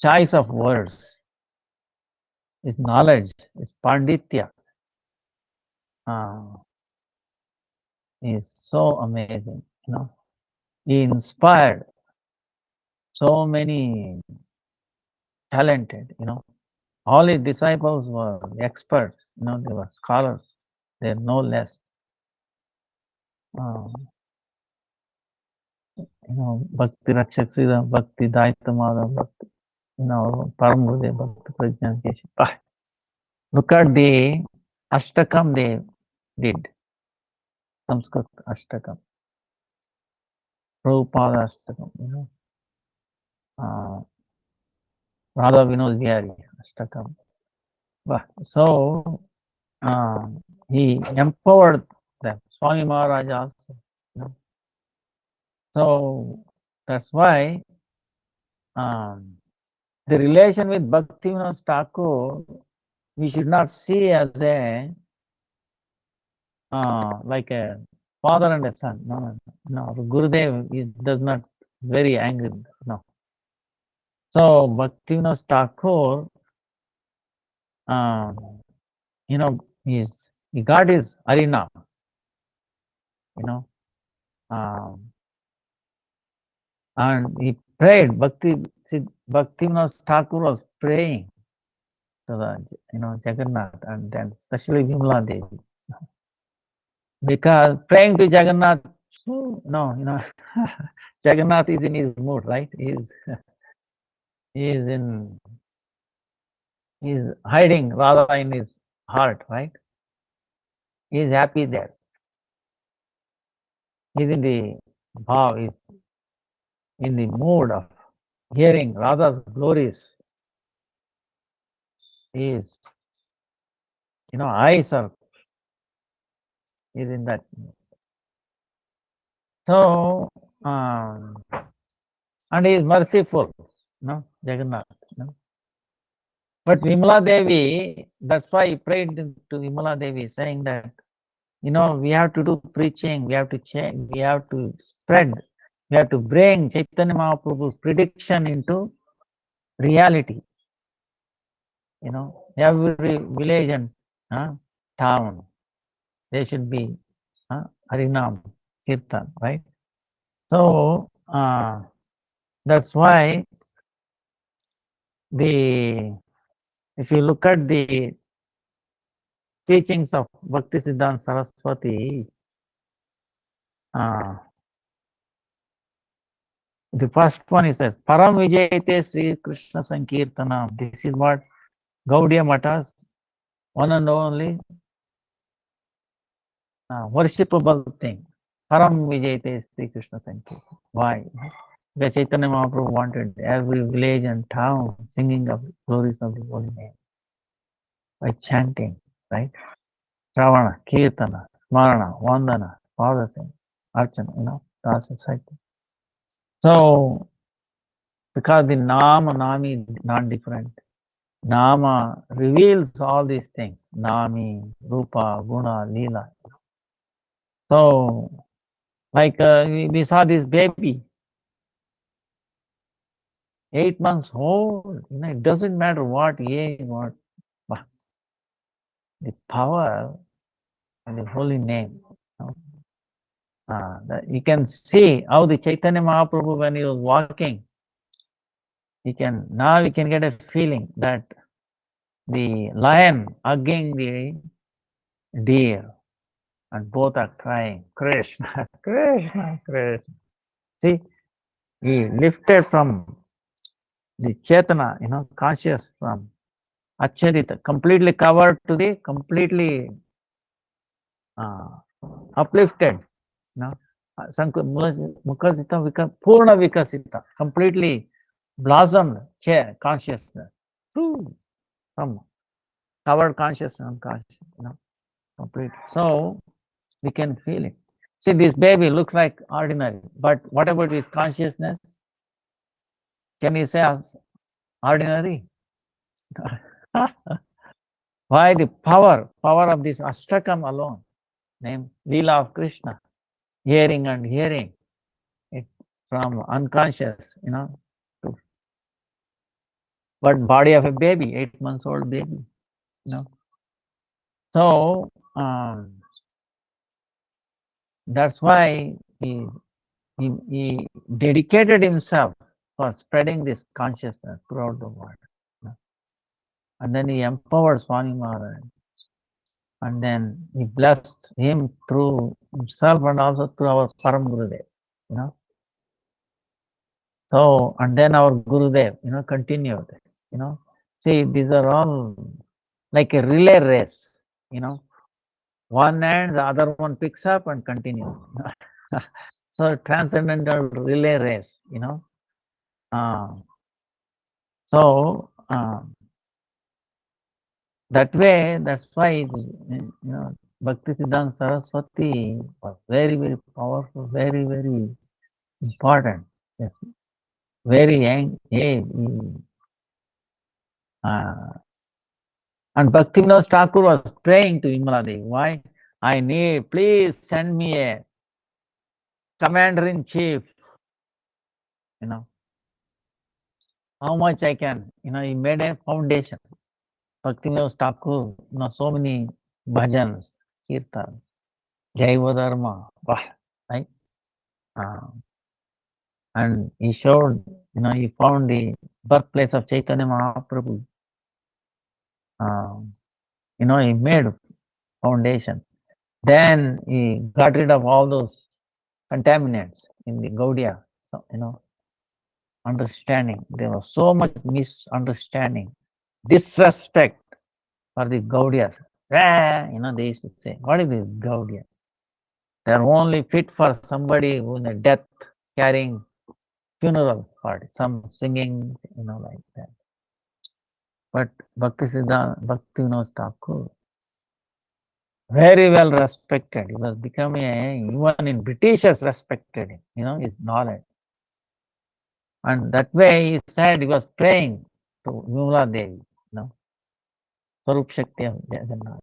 choice of words, his knowledge, his panditya is so amazing. He inspired so many talented, all his disciples were experts, they were scholars, they're no less. Bhakti Rakshak Sridhar, Bhakti Daitya Bhakti, Param Gurudev, Bhakti Prajnan Keshav. Look at the Ashtakam they did, Sanskrit Ashtakam, Prabhupada Ashtakam, Radha Vinod Bihari Ashtakam. So he empowered them, Swami Maharaj also. So that's why the relation with Bhaktivinoda Thakur, we should not see as a like a father and a son. No. Gurudev does not very angry. No. So Bhaktivinoda Thakur, he got his arena. And he prayed. Bhaktivinoda Thakur was praying to the Jagannath, and then especially Vimala Devi, because praying to Jagannath. No, Jagannath is in his mood, right? He's hiding Radha in his heart, right? He's happy there. He's in the bhav, he's in the mood of hearing Radha's glories. His eyes are is in that. So and he is merciful, Jagannath. But Vimala Devi, that's why he prayed to Vimala Devi, saying that, we have to do preaching, we have to change, we have to spread, we have to bring Chaitanya Mahaprabhu's prediction into reality. Every village and town, they should be Harinam Kirtan, right? So that's why if you look at the teachings of Bhaktisiddhanta Saraswati, the first one is says, Param Vijayate Sri Krishna Sankirtanam. This is what Gaudiya Mata's one and only worshipable thing. Param Vijayate Sri Krishna Sankirtanam. Why? Because Chaitanya Mahaprabhu wanted every village and town singing of glories of the holy name by chanting, right? Shravana, Kirtana, Smarana, Vandana, Padasana, Archana, that's exactly. So, because the Nama, Nami is not different. Nama reveals all these things. Nami, Rupa, Guna, Leela. So, like we saw this baby, 8 months old, it doesn't matter what age, what, the power and the holy name. You can see how the Chaitanya Mahaprabhu, when he was walking, now we can get a feeling that the lion hugging the deer and both are crying, Krishna, Krishna, Krishna. See, he lifted from the Chetana, conscious from Achadita, completely covered to the completely uplifted, Mukasita, Purna Vikasita, completely blossomed consciousness. From covered consciousness and unconscious, complete. So we can feel it. See, this baby looks like ordinary, but what about his consciousness? Can you say as ordinary? Why? The power of this Ashtakam alone, named Leela of Krishna, hearing and hearing it from unconscious, to but body of a baby, 8 months old baby, So that's why he dedicated himself for spreading this consciousness throughout the world. And then he empowered Swami Maharaj. And then he blessed him through himself and also through our Param Gurudev, So, and then our Gurudev, continued, See, these are all like a relay race, One hand, the other one picks up and continues. So, transcendental relay race, So, that way, that's why, Bhaktisiddhanta Saraswati was very, very powerful, very, very important. Yes. Very young age. And Bhaktivinoda Thakur was praying to Vimala Devi. Why? Please send me a commander-in-chief. How much I can. He made a foundation. Bhaktivinoda Thakur, so many bhajans, kirtans, Jaiva Dharma, right? And he showed, he found the birthplace of Chaitanya Mahaprabhu. He made foundation. Then he got rid of all those contaminants in the Gaudiya, understanding. There was so much misunderstanding, disrespect for the Gaudiyas. They used to say, what is this Gaudiya? They're only fit for somebody who in a death carrying funeral party, some singing, like that. But Bhaktivinoda Thakur, very well respected. He was becoming even in Britishers respected him, his knowledge. And that way he said he was praying to Vimala Devi, Swarup Shakti of Jagannath.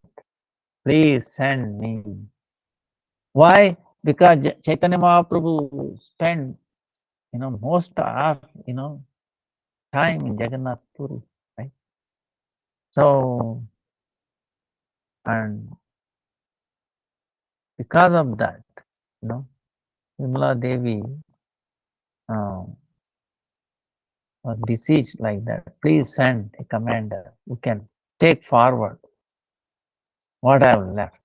Please send me. Why? Because Chaitanya Mahaprabhu spent, most of, time in Jagannath Puri, right? So, and because of that, Vimala Devi was beseeched like that. Please send a commander who can take forward what I have left,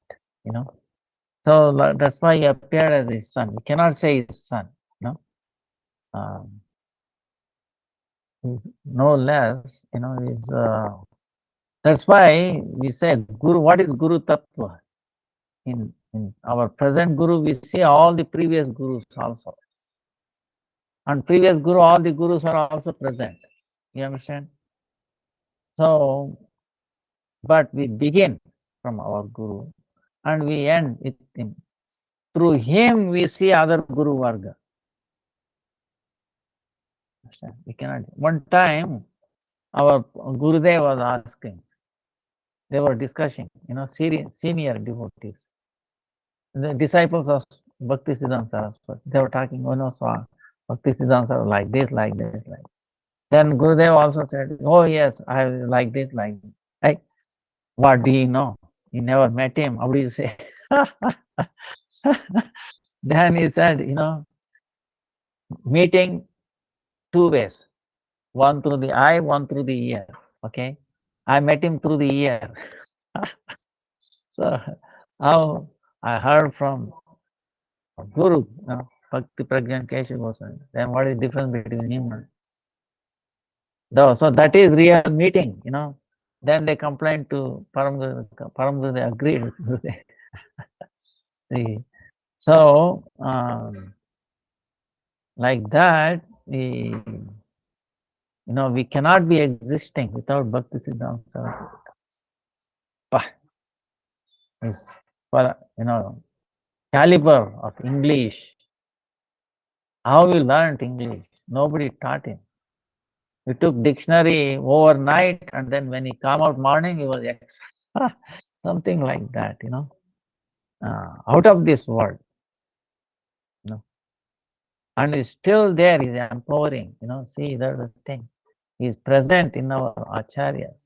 So that's why he appeared as his son. We cannot say his son, he's no less, he's. That's why we say Guru. What is Guru Tattva? In our present Guru, we see all the previous Gurus also. And previous Guru, all the Gurus are also present. You understand? So, but we begin from our Guru and we end with him. Through him, we see other Guru Varga. We cannot. One time, our Gurudeva was asking, they were discussing, senior devotees, the disciples of Bhaktisiddhanta Saraswati. They were talking, so Bhaktisiddhanta like this, like this, like. Then Gurudeva also said, oh yes, I like this, like this. Hey, what do you know? You never met him. How do you say? Then he said, meeting two ways. One through the eye, one through the ear. Okay. I met him through the ear. So how I heard from Guru, Bhakti Pragyan Kesha Goswami. Then what is the difference between him and so that is real meeting, Then they complained to Param, they agreed with Gurudev. See, so like that, we cannot be existing without Bhakti Siddhanta. His, caliber of English. How he learned English? Nobody taught him. He took dictionary overnight, and then when he come out morning, he was something like that, out of this world, and he's still there. He's empowering, See, that's the thing. He's present in our acharyas,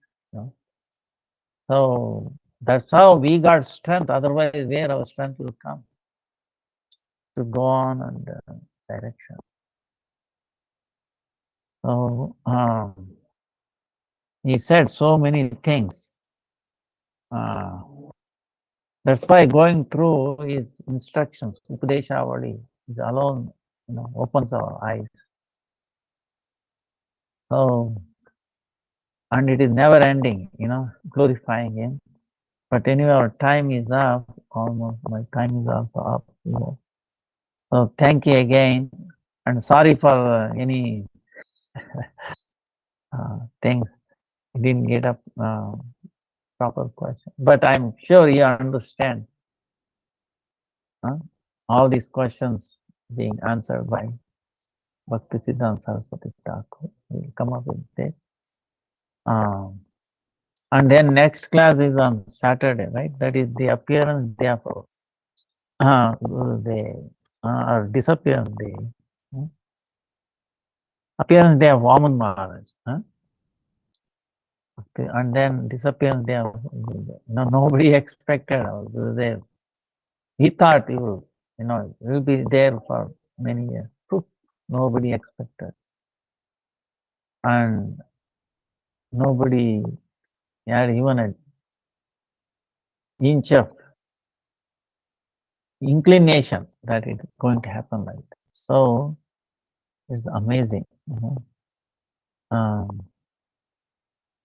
So that's how we got strength. Otherwise, where our strength will come to go on and direction. So he said so many things. That's why going through his instructions, Upadeshavali, is alone, opens our eyes. So, and it is never ending, glorifying him. But anyway, our time is up. Almost my time is also up. So thank you again, and sorry for any things. I didn't get up proper question, but I'm sure you understand all these questions being answered by Bhaktisiddhanta Saraswati Thakur. We'll come up with that. And then next class is on Saturday, right? That is the appearance day of or disappearance day. Appearance day of Vaman Maharaj. Okay. And then disappearance day of Gurudev. Nobody expected our Gurudev. He thought he will, will be there for many years. Nobody expected. And nobody had even an inch of inclination that it's going to happen like that. So it's amazing.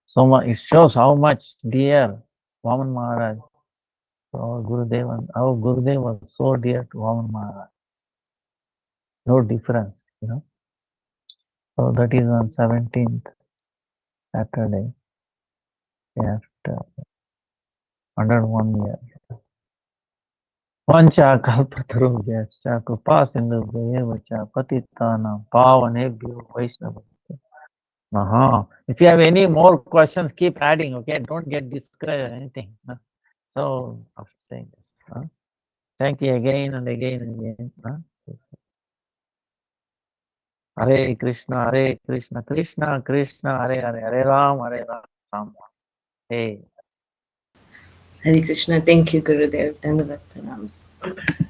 So much, it shows how much dear Vaman Maharaj to our Gurudev, and our Gurudev was so dear to Vaman Maharaj. No difference, So that is on 17th Saturday, after 101 years. Vancha kalpatarubhyascha kripa sindhubhya evacha patitanam pavanebhyo vaishnavabhyo If you have any more questions, keep adding, okay? Don't get discouraged or anything. So, after saying this, thank you again and again and again. Hare Krishna, Krishna Krishna, Hare Hare, Hare Ram, Hey. Hare Krishna. Thank you, Gurudev. Dandavat pranams.